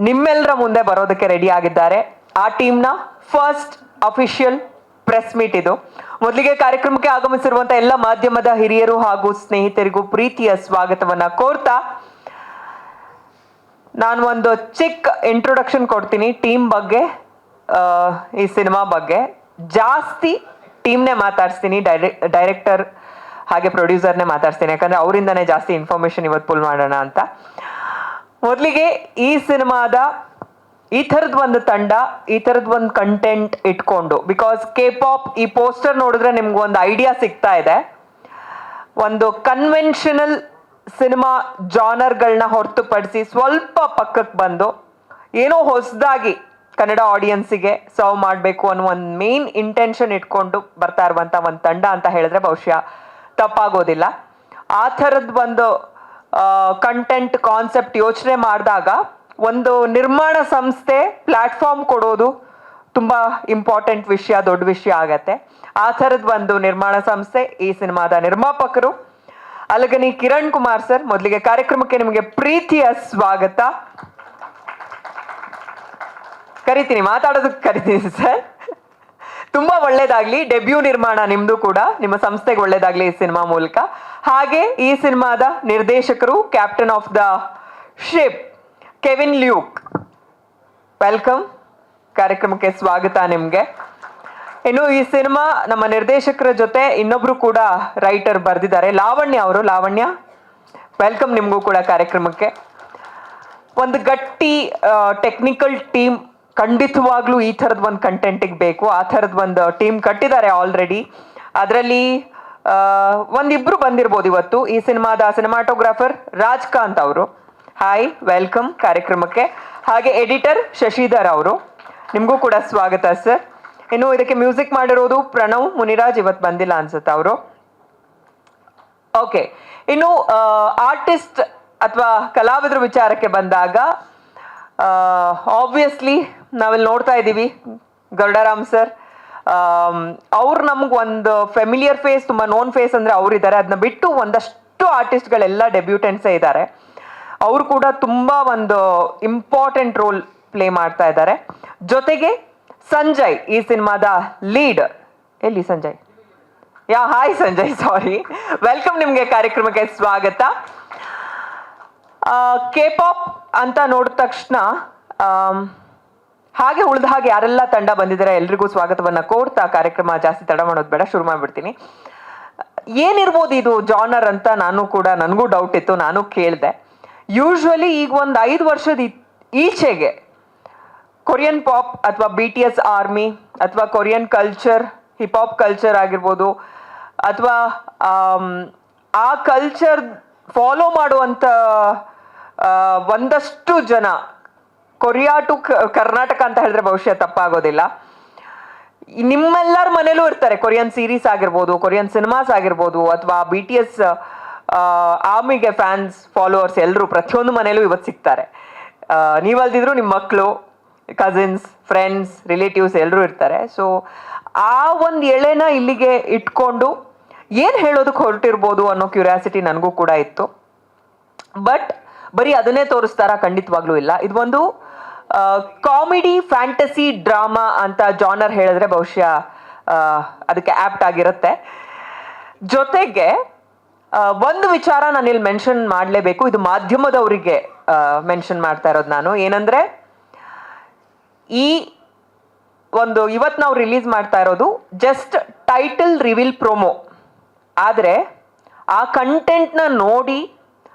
ನಿಮ್ಮೆಲ್ಲರ ಮುಂದೆ ಬರೋದಕ್ಕೆ ರೆಡಿ ಆಗಿದ್ದಾರೆ. ಆ ಟೀಮ್ನ ಫಸ್ಟ್ ಅಫಿಷಿಯಲ್ ಪ್ರೆಸ್ ಮೀಟ್ ಇದು. ಮೊದಲಿಗೆ ಕಾರ್ಯಕ್ರಮಕ್ಕೆ ಆಗಮಿಸಿರುವಂತಹ ಎಲ್ಲ ಮಾಧ್ಯಮದ ಹಿರಿಯರು ಹಾಗೂ ಸ್ನೇಹಿತರಿಗೂ ಪ್ರೀತಿಯ ಸ್ವಾಗತವನ್ನ ಕೋರ್ತಾ ನಾನು ಒಂದು ಚಿಕ್ಕ ಇಂಟ್ರೊಡಕ್ಷನ್ ಕೊಡ್ತೀನಿ ಟೀಮ್ ಬಗ್ಗೆ, ಈ ಸಿನಿಮಾ ಬಗ್ಗೆ. ಜಾಸ್ತಿ ಟೀಮ್ನೇ ಮಾತಾಡ್ಸ್ತೀನಿ, ಡೈರೆಕ್ಟರ್ ಹಾಗೆ ಪ್ರೊಡ್ಯೂಸರ್ನೇ ಮಾತಾಡ್ಸ್ತೀನಿ, ಯಾಕಂದ್ರೆ ಅವರಿಂದನೇ ಜಾಸ್ತಿ ಇನ್ಫಾರ್ಮೇಶನ್ ಇವತ್ತು ಪುಲ್ ಮಾಡೋಣ ಅಂತ. ಮೊದಲಿಗೆ ಈ ಸಿನಿಮಾದ ಈ ಥರದ್ ಒಂದು ತಂಡ, ಈ ಥರದ್ ಒಂದು ಕಂಟೆಂಟ್ ಇಟ್ಕೊಂಡು, ಬಿಕಾಸ್ K-pop ಈ ಪೋಸ್ಟರ್ ನೋಡಿದ್ರೆ ನಿಮ್ಗೆ ಒಂದು ಐಡಿಯಾ ಸಿಗ್ತಾ ಇದೆ. ಒಂದು ಕನ್ವೆನ್ಷನಲ್ ಸಿನಿಮಾ ಜಾನರ್ಗಳನ್ನ ಹೊರತುಪಡಿಸಿ ಸ್ವಲ್ಪ ಪಕ್ಕಕ್ಕೆ ಬಂದು ಏನೋ ಹೊಸದಾಗಿ ಕನ್ನಡ ಆಡಿಯನ್ಸಿಗೆ ಸರ್ವ್ ಮಾಡಬೇಕು ಅನ್ನೋ ಒಂದು ಮೇನ್ ಇಂಟೆನ್ಷನ್ ಇಟ್ಕೊಂಡು ಬರ್ತಾ ಇರುವಂಥ ಒಂದು ತಂಡ ಅಂತ ಹೇಳಿದ್ರೆ ಬಹುಶಃ ತಪ್ಪಾಗೋದಿಲ್ಲ. ಆ ಥರದ್ದು ಒಂದು ಕಂಟೆಂಟ್ ಕಾನ್ಸೆಪ್ಟ್ ಯೋಚನೆ ಮಾಡಿದಾಗ ಒಂದು ನಿರ್ಮಾಣ ಸಂಸ್ಥೆ ಪ್ಲಾಟ್ಫಾರ್ಮ್ ಕೊಡೋದು ತುಂಬ ಇಂಪಾರ್ಟೆಂಟ್ ವಿಷಯ, ದೊಡ್ಡ ವಿಷಯ ಆಗತ್ತೆ. ಆ ಥರದ್ದು ಒಂದು ನಿರ್ಮಾಣ ಸಂಸ್ಥೆ ಈ ಸಿನಿಮಾದ ನಿರ್ಮಾಪಕರು ಅಲಗನಿ ಕಿರಣ್ ಕುಮಾರ್ ಸರ್. ಮೊದಲಿಗೆ ಕಾರ್ಯಕ್ರಮಕ್ಕೆ ನಿಮಗೆ ಪ್ರೀತಿಯ ಸ್ವಾಗತ. ಕರಿತೀನಿ, ಮಾತಾಡೋದಕ್ಕೆ ಕರಿತೀನಿ ಸರ್. ತುಂಬಾ ಒಳ್ಳೇದಾಗ್ಲಿ, ಡೆಬ್ಯೂ ನಿರ್ಮಾಣ ನಿಮ್ದು ಕೂಡ, ನಿಮ್ಮ ಸಂಸ್ಥೆಗೆ ಒಳ್ಳೇದಾಗ್ಲಿ ಈ ಸಿನಿಮಾ ಮೂಲಕ. ಹಾಗೆ ಈ ಸಿನಿಮಾದ ನಿರ್ದೇಶಕರು captain of the ship Kevin Luke, welcome, ಕಾರ್ಯಕ್ರಮಕ್ಕೆ ಸ್ವಾಗತ ನಿಮ್ಗೆ. ಇನ್ನು ಈ ಸಿನಿಮಾ ನಮ್ಮ ನಿರ್ದೇಶಕರ ಜೊತೆ ಇನ್ನೊಬ್ರು ಕೂಡ ರೈಟರ್ ಬರೆದಿದ್ದಾರೆ, ಲಾವಣ್ಯ ಅವರು. ಲಾವಣ್ಯ, ವೆಲ್ಕಮ್ ನಿಮಗೂ ಕೂಡ ಕಾರ್ಯಕ್ರಮಕ್ಕೆ. ಒಂದು ಗಟ್ಟಿ ಟೆಕ್ನಿಕಲ್ ಟೀಮ್ ಖಂಡಿತವಾಗ್ಲೂ ಈ ಥರದ ಒಂದು ಕಂಟೆಂಟಿಗೆ ಬೇಕು. ಆ ಥರದ ಒಂದು ಟೀಮ್ ಕಟ್ಟಿದ್ದಾರೆ ಆಲ್ರೆಡಿ. ಅದರಲ್ಲಿ ಒಂದಿಬ್ರು ಬಂದಿರ್ಬೋದು ಇವತ್ತು. ಈ ಸಿನಿಮಾದ ಸಿನಿಮಾಟೋಗ್ರಾಫರ್ ರಾಜ್ಕಾಂತ್ ಅವರು, ಹಾಯ್, ವೆಲ್ಕಮ್ ಕಾರ್ಯಕ್ರಮಕ್ಕೆ. ಹಾಗೆ ಎಡಿಟರ್ ಶಶಿಧರ್ ಅವರು, ನಿಮಗೂ ಕೂಡ ಸ್ವಾಗತ ಸರ್. ಇನ್ನು ಇದಕ್ಕೆ ಮ್ಯೂಸಿಕ್ ಮಾಡಿರೋದು ಪ್ರಣವ್ ಮುನಿರಾಜ್, ಇವತ್ತು ಬಂದಿಲ್ಲ ಅನ್ಸುತ್ತೆ ಅವರು. ಓಕೆ, ಇನ್ನು ಆರ್ಟಿಸ್ಟ್ ಅಥವಾ ಕಲಾವಿದ್ರ ವಿಚಾರಕ್ಕೆ ಬಂದಾಗ ಆಬ್ವಿಯಸ್ಲಿ ನಾವಿಲ್ಲಿ ನೋಡ್ತಾ ಇದ್ದೀವಿ ಗರುಡರಾಮ್ ಸರ್. ಅವ್ರು ನಮ್ಗೆ ಒಂದು ಫೆಮಿಲಿಯರ್ ಫೇಸ್, ತುಂಬ ನೋನ್ ಫೇಸ್ ಅಂದರೆ ಅವರಿದ್ದಾರೆ. ಅದನ್ನ ಬಿಟ್ಟು ಒಂದಷ್ಟು ಆರ್ಟಿಸ್ಟ್ಗಳೆಲ್ಲ ಡೆಬ್ಯೂಟೆಂಟ್ಸೇ ಇದ್ದಾರೆ. ಅವರು ಕೂಡ ತುಂಬ ಒಂದು ಇಂಪಾರ್ಟೆಂಟ್ ರೋಲ್ ಪ್ಲೇ ಮಾಡ್ತಾ ಇದ್ದಾರೆ. ಜೊತೆಗೆ ಸಂಜಯ್, ಈ ಸಿನಿಮಾದ ಲೀಡ್. ಎಲ್ಲಿ ಸಂಜಯ್? ಹಾಯ್ ಸಂಜಯ್, ಸಾರಿ, ವೆಲ್ಕಮ್ ನಿಮಗೆ ಕಾರ್ಯಕ್ರಮಕ್ಕೆ ಸ್ವಾಗತ. K-pop ಅಂತ ನೋಡಿದ ತಕ್ಷಣ ಹಾಗೆ ಉಳಿದ ಹಾಗೆ ಯಾರೆಲ್ಲ ತಂಡ ಬಂದಿದ್ದಾರೆ ಎಲ್ರಿಗೂ ಸ್ವಾಗತವನ್ನ ಕೋರ್ತಾ ಕಾರ್ಯಕ್ರಮ ಜಾಸ್ತಿ ತಡ ಮಾಡೋದು ಬೇಡ, ಶುರು ಮಾಡ್ಬಿಡ್ತೀನಿ. ಏನಿರ್ಬೋದು ಇದು ಜಾನರ್ ಅಂತ ನನಗೂ ಡೌಟ್ ಇತ್ತು, ನಾನು ಕೇಳಿದೆ. ಯೂಶ್ವಲಿ ಈಗ ಒಂದು 5 ವರ್ಷದ ಈಚೆಗೆ ಕೊರಿಯನ್ ಪಾಪ್ ಅಥವಾ BTS ಆರ್ಮಿ ಅಥವಾ ಕೊರಿಯನ್ ಕಲ್ಚರ್, ಹಿಪ್-ಹಾಪ್ ಕಲ್ಚರ್ ಆಗಿರ್ಬೋದು, ಅಥವಾ ಆ ಕಲ್ಚರ್ ಫಾಲೋ ಮಾಡುವಂಥ ಒಂದಷ್ಟು ಜನ, ಕೊರಿಯಾ ಟು ಕರ್ನಾಟಕ ಅಂತ ಹೇಳಿದ್ರೆ ಬಹುಶಃ ತಪ್ಪಾಗೋದಿಲ್ಲ, ನಿಮ್ಮೆಲ್ಲರ ಮನೇಲೂ ಇರ್ತಾರೆ. ಕೊರಿಯನ್ ಸೀರೀಸ್ ಆಗಿರ್ಬೋದು, ಕೊರಿಯನ್ ಸಿನಿಮಾಸ್ ಆಗಿರ್ಬೋದು, ಅಥವಾ BTS ಆರ್ಮಿಗೆ ಫ್ಯಾನ್ಸ್, ಫಾಲೋವರ್ಸ್ ಎಲ್ಲರೂ ಪ್ರತಿಯೊಂದು ಮನೇಲೂ ಇವತ್ತು ಸಿಗ್ತಾರೆ. ನೀವಲ್ದಿದ್ರು ನಿಮ್ಮ ಮಕ್ಕಳು, ಕಸಿನ್ಸ್, ಫ್ರೆಂಡ್ಸ್, ರಿಲೇಟಿವ್ಸ್ ಎಲ್ಲರೂ ಇರ್ತಾರೆ. ಸೊ ಆ ಒಂದು ಎಳೆನ ಇಲ್ಲಿಗೆ ಇಟ್ಕೊಂಡು ಏನು ಹೇಳೋದಕ್ಕೆ ಹೊರಟಿರ್ಬೋದು ಅನ್ನೋ ಕ್ಯೂರಿಯಾಸಿಟಿ ನನಗೂ ಕೂಡ ಇತ್ತು. ಬಟ್ ಬರೀ ಅದನ್ನೇ ತೋರಿಸ್ತಾರಾ? ಖಂಡಿತವಾಗ್ಲೂ ಇಲ್ಲ. ಇದು ಒಂದು ಕಾಮಿಡಿ ಫ್ಯಾಂಟಸಿ ಡ್ರಾಮಾ ಅಂತ ಜಾನರ್ ಹೇಳಿದ್ರೆ ಬಹುಶಃ ಅದಕ್ಕೆ ಆಪ್ಟ್ ಆಗಿರುತ್ತೆ. ಜೊತೆಗೆ ಒಂದು ವಿಚಾರ ನಾನು ಇಲ್ಲಿ ಮೆನ್ಷನ್ ಮಾಡಲೇಬೇಕು, ಇದು ಮಾಧ್ಯಮದವರಿಗೆ ಮೆನ್ಷನ್ ಮಾಡ್ತಾ ಇರೋದು ನಾನು. ಏನಂದ್ರೆ, ಈ ಒಂದು ಇವತ್ತು ನಾವು ರಿಲೀಸ್ ಮಾಡ್ತಾ ಇರೋದು ಜಸ್ಟ್ ಟೈಟಲ್ ರಿವೀಲ್ ಪ್ರೊಮೋ. ಆದರೆ ಆ ಕಂಟೆಂಟ್ನ ನೋಡಿ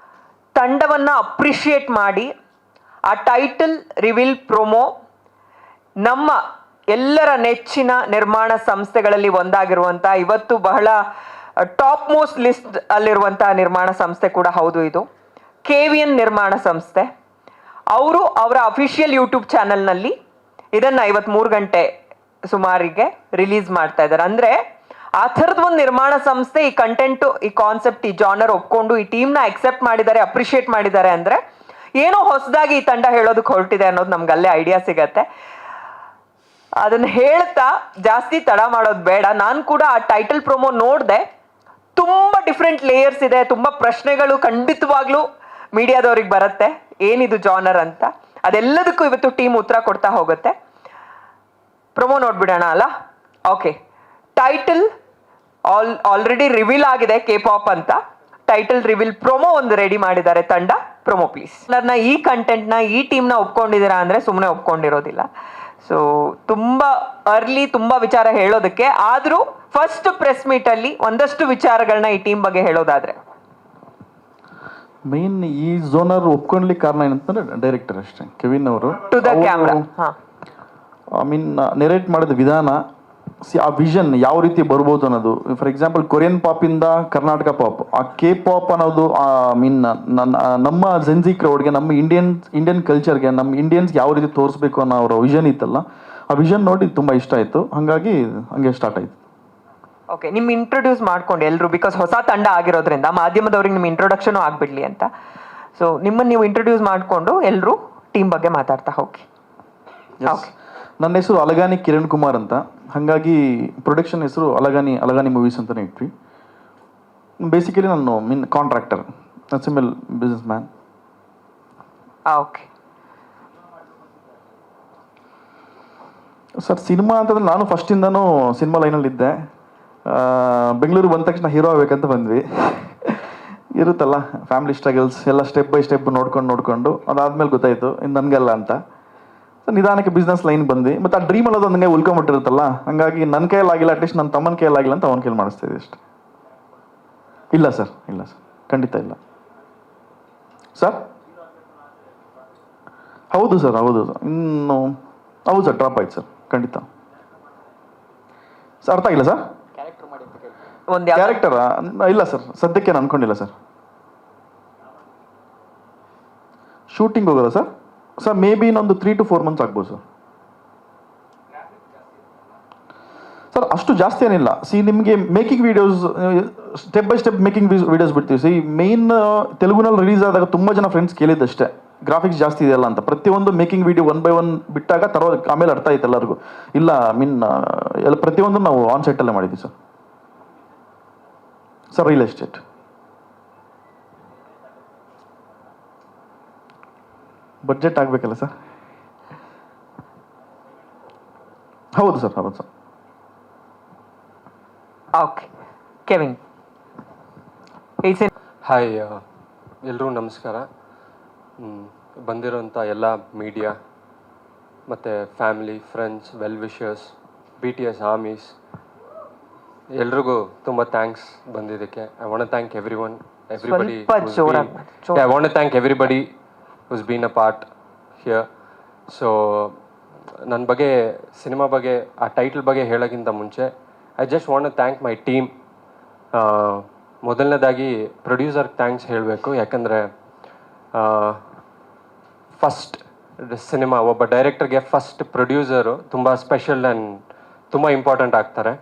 ತಂಡವನ್ನು ಅಪ್ರಿಷಿಯೇಟ್ ಮಾಡಿ ಆ ಟೈಟಲ್ ರಿವೀಲ್ ಪ್ರೊಮೋ ನಮ್ಮ ಎಲ್ಲರ ನೆಚ್ಚಿನ ನಿರ್ಮಾಣ ಸಂಸ್ಥೆಗಳಲ್ಲಿ ಒಂದಾಗಿರುವಂಥ, ಇವತ್ತು ಬಹಳ ಟಾಪ್ ಮೋಸ್ಟ್ ಲಿಸ್ಟ್ ಅಲ್ಲಿರುವಂಥ ನಿರ್ಮಾಣ ಸಂಸ್ಥೆ ಕೂಡ ಹೌದು ಇದು, KVN ನಿರ್ಮಾಣ ಸಂಸ್ಥೆ. ಅವರು ಅವರ ಅಫಿಷಿಯಲ್ ಯೂಟ್ಯೂಬ್ ಚಾನಲ್ನಲ್ಲಿ ಇದನ್ನು 53 ಗಂಟೆ ಸುಮಾರಿಗೆ ರಿಲೀಸ್ ಮಾಡ್ತಾ ಇದ್ದಾರೆ. ಅಂದರೆ ಆ ಥರದ್ದು ಒಂದು ನಿರ್ಮಾಣ ಸಂಸ್ಥೆ ಈ ಕಂಟೆಂಟು, ಈ ಕಾನ್ಸೆಪ್ಟ್, ಈ ಜಾನರ್ ಒಪ್ಕೊಂಡು ಈ ಟೀಮ್ನ ಅಕ್ಸೆಪ್ಟ್ ಮಾಡಿದ್ದಾರೆ, ಅಪ್ರಿಷಿಯೇಟ್ ಮಾಡಿದ್ದಾರೆ ಅಂದರೆ ಏನೋ ಹೊಸದಾಗಿ ಈ ತಂಡ ಹೇಳೋದಕ್ಕೆ ಹೊರಟಿದೆ ಅನ್ನೋದು ನಮ್ಗೆ ಅಲ್ಲೇ ಐಡಿಯಾ ಸಿಗತ್ತೆ. ಅದನ್ನು ಹೇಳ್ತಾ ಜಾಸ್ತಿ ತಡ ಮಾಡೋದು ಬೇಡ. ನಾನು ಕೂಡ ಆ ಟೈಟಲ್ ಪ್ರೊಮೋ ನೋಡಿದೆ. ತುಂಬ ಡಿಫ್ರೆಂಟ್ ಲೇಯರ್ಸ್ ಇದೆ, ತುಂಬ ಪ್ರಶ್ನೆಗಳು ಖಂಡಿತವಾಗ್ಲೂ ಮೀಡಿಯಾದವ್ರಿಗೆ ಬರುತ್ತೆ, ಏನಿದು ಜಾನರ್ ಅಂತ. ಅದೆಲ್ಲದಕ್ಕೂ ಇವತ್ತು ಟೀಮ್ ಉತ್ತರ ಕೊಡ್ತಾ ಹೋಗುತ್ತೆ. ಪ್ರೊಮೋ ನೋಡ್ಬಿಡೋಣ ಅಲ್ಲ? ಓಕೆ, ಟೈಟಲ್ ಆಲ್ರೆಡಿ ರಿವೀಲ್ ಆಗಿದೆ, ಕೆ ಪಾಪ್ ಅಂತ. ಟೈಟಲ್ ರಿವೀಲ್ ಪ್ರೊಮೋ ಒಂದು ರೆಡಿ ಮಾಡಿದ್ದಾರೆ ತಂಡ. Promo please. ಈ ಕಂಟೆಂಟ್ನ ಈ ಟೀಮ್ನ ಒಪ್ಕೊಂಡಿದ್ದೀರಾ ಅಂದರೆ ಸುಮ್ಮನೆ ಒಪ್ಕೊಂಡಿರೋದಿಲ್ಲ. ಸೊ ತುಂಬ ಅರ್ಲಿ, ತುಂಬ ವಿಚಾರ ಹೇಳೋದಕ್ಕೆ. ಆದರೂ ಫಸ್ಟ್ ಪ್ರೆಸ್ ಮೀಟಲ್ಲಿ ಒಂದಷ್ಟು ವಿಚಾರಗಳನ್ನ ಈ ಟೀಮ್ ಬಗ್ಗೆ ಹೇಳೋದಾದ್ರೆ, ಮೇನ್ ಈ ಝೋನರ್ ಒಪ್ಕೊಂಡ್ಲಿಕ್ಕೆ ಕಾರಣ ಏನಂತಂದ್ರೆ ಡೈರೆಕ್ಟರ್ ಅಷ್ಟೇ, ಕೆವಿನ್ ಅವರು. To the camera. I mean narrate ಮಾಡಿದ ವಿಧಾನ, ಆ ವಿಷನ್ ಯಾವ ರೀತಿ ಬರ್ಬೋದು ಅನ್ನೋದು. ಫಾರ್ ಎಕ್ಸಾಂಪಲ್ ಕೊರಿಯನ್ ಪಾಪಿಂದ ಕರ್ನಾಟಕ ಪಾಪ್, ಆ ಕೆ ಪಾಪ್ ಅನ್ನೋದು ನಮ್ಮ ಜೆನ್ಜಿ ಕ್ರೌಡ್ಗೆ, ನಮ್ಮ ಇಂಡಿಯನ್ ಕಲ್ಚರ್ಗೆ, ನಮ್ಮ ಇಂಡಿಯನ್ಸ್ ಯಾವ ರೀತಿ ತೋರಿಸ್ಬೇಕು ಅನ್ನೋ ಅವರ ವಿಷನ್ ಇತ್ತಲ್ಲ, ಆ ವಿಷನ್ ನೋಡಿ ತುಂಬ ಇಷ್ಟ ಆಯಿತು. ಹಾಗಾಗಿ ಹಂಗೆ ಸ್ಟಾರ್ಟ್ ಆಯಿತು. ಓಕೆ, ನಿಮ್ಮ ಇಂಟ್ರೊಡ್ಯೂಸ್ ಮಾಡ್ಕೊಂಡು ಎಲ್ಲರೂ, ಬಿಕಾಸ್ ಹೊಸ ತಂಡ ಆಗಿರೋದ್ರಿಂದ ಮಾಧ್ಯಮದವ್ರಿಗೆ ನಿಮ್ಮ ಇಂಟ್ರೊಡಕ್ಷನು ಆಗಿಬಿಡ್ಲಿ ಅಂತ. ಸೊ ನಿಮ್ಮನ್ನು ನೀವು ಇಂಟ್ರೊಡ್ಯೂಸ್ ಮಾಡಿಕೊಂಡು ಎಲ್ಲರೂ ಟೀಮ್ ಬಗ್ಗೆ ಮಾತಾಡ್ತಾ ಹೋಗಿ. ಓಕೆ, ನನ್ನ ಹೆಸರು ಅಲಗಾನಿ ಕಿರಣ್ ಕುಮಾರ್ ಅಂತ. ಹಾಗಾಗಿ ಪ್ರೊಡಕ್ಷನ್ ಹೆಸರು ಅಲಗಾನಿ ಮೂವೀಸ್ ಅಂತಲೇ ಇಟ್ವಿ. ಬೇಸಿಕಲಿ ನಾನು contractor, simple business man. Okay sir, cinema ಅಂತಂದ್ರೆ ನಾನು ಫಸ್ಟಿಂದನೂ ಸಿನಿಮಾ ಲೈನಲ್ಲಿದ್ದೆ. ಬೆಂಗಳೂರು ಬಂದ ತಕ್ಷಣ ಹೀರೋ ಆಗಬೇಕಂತ ಬಂದ್ವಿ. ಇರುತ್ತಲ್ಲ ಫ್ಯಾಮಿಲಿ ಸ್ಟ್ರಗಲ್ಸ್ ಎಲ್ಲ, ಸ್ಟೆಪ್ ಬೈ ಸ್ಟೆಪ್ ನೋಡ್ಕೊಂಡು ಅದಾದ್ಮೇಲೆ ಗೊತ್ತಾಯಿತು ಇನ್ನು ನನಗೆಲ್ಲ ಅಂತ. ನಿಧಾನಕ್ಕೆ ಬಿಸ್ನೆಸ್ ಲೈನ್ ಬಂದ್ವಿ. ಮತ್ತು ಆ ಡ್ರೀಮ್ ಅನ್ನೋದು ನನಗೆ ಉಳ್ಕೊಂಬಿಟ್ಟಿರುತ್ತಲ್ಲ, ಹಂಗಾಗಿ ನನ್ನ ಕೈಯಲ್ಲಾಗಿಲ್ಲ, ಅಟ್ಲೀಸ್ಟ್ ನನ್ನ ತಮ್ಮನ ಕೈಯಲ್ಲಾಗಿಲ್ಲ ಅಂತ ಅವನ ಕೈಯಲ್ಲಿ ಮಾಡಿಸ್ತಾ ಇದ್ದೆ ಅಷ್ಟೇ. ಇಲ್ಲ ಸರ್, ಖಂಡಿತ ಇಲ್ಲ ಸರ್. ಹೌದು ಸರ್, ಹೌದು ಸರ್, ಡ್ರಾಪ್ ಆಯ್ತು ಸರ್, ಖಂಡಿತ ಸರ್. ಅರ್ಥ ಆಗಿಲ್ಲ ಸರ್. ಕ್ಯಾರೆಕ್ಟರಾ? ಇಲ್ಲ ಸರ್, ಸದ್ಯಕ್ಕೆ ನಾನು ಅನ್ಕೊಂಡಿಲ್ಲ ಸರ್. ಶೂಟಿಂಗ್ ಹೋಗೋಲ್ಲ ಸರ್. ಮೇ ಬಿ ಇನ್ನೊಂದು 3 to 4 months ಆಗ್ಬೋದು ಸರ್. ಅಷ್ಟು ಜಾಸ್ತಿ ಏನಿಲ್ಲ. ನಿಮಗೆ making videos, step by step making videos ಬಿಡ್ತೀವಿ. ಮೇನ್ ತೆಲುಗುನಲ್ಲಿ ರಿಲೀಸ್ ಆದಾಗ ತುಂಬ ಜನ ಫ್ರೆಂಡ್ಸ್ ಕೇಳಿದ್ದಷ್ಟೇ, ಗ್ರಾಫಿಕ್ಸ್ ಜಾಸ್ತಿ ಇದೆಯಲ್ಲ ಅಂತ. ಪ್ರತಿಯೊಂದು ಮೇಕಿಂಗ್ ವಿಡಿಯೋ 1 by 1 ಬಿಟ್ಟಾಗ ಆಮೇಲೆ ಅರ್ಥ ಆಯ್ತು ಎಲ್ಲರಿಗೂ. ಇಲ್ಲ ಎಲ್ಲ ಪ್ರತಿಯೊಂದು ನಾವು ಆನ್ ಸೈಟಲ್ಲೇ ಮಾಡಿದ್ವಿ ಸರ್. Real estate. ಬಡ್ಜೆಟ್ ಆಗಬೇಕಲ್ಲ ಸರ್. ಹೌದು ಸರ್. Okay, Kevin. ಹಾಯ್, ಎಲ್ಲರೂ ನಮಸ್ಕಾರ. ಬಂದಿರೋಂಥ ಎಲ್ಲ ಮೀಡಿಯಾ ಮತ್ತು family, friends, well wishers, BTS armies, ಎಲ್ರಿಗೂ ತುಂಬ ಥ್ಯಾಂಕ್ಸ್ ಬಂದಿದ್ದಕ್ಕೆ. I want thank everybody who's been a part here. So ನನ್ನ ಬಗ್ಗೆ, ಸಿನಿಮಾ ಬಗ್ಗೆ, ಆ ಟೈಟಲ್ ಬಗ್ಗೆ ಹೇಳೋಕ್ಕಿಂತ ಮುಂಚೆ I just want thank my team. ಮೊದಲನೇದಾಗಿ ಪ್ರೊಡ್ಯೂಸರ್ಗೆ ಥ್ಯಾಂಕ್ಸ್ ಹೇಳಬೇಕು. ಯಾಕಂದರೆ ಫಸ್ಟ್ ಸಿನಿಮಾ, ಒಬ್ಬ ಡೈರೆಕ್ಟರ್ಗೆ ಫಸ್ಟ್ ಪ್ರೊಡ್ಯೂಸರು ತುಂಬ ಸ್ಪೆಷಲ್ ಆ್ಯಂಡ್ ತುಂಬ ಇಂಪಾರ್ಟೆಂಟ್ ಆಗ್ತಾರೆ.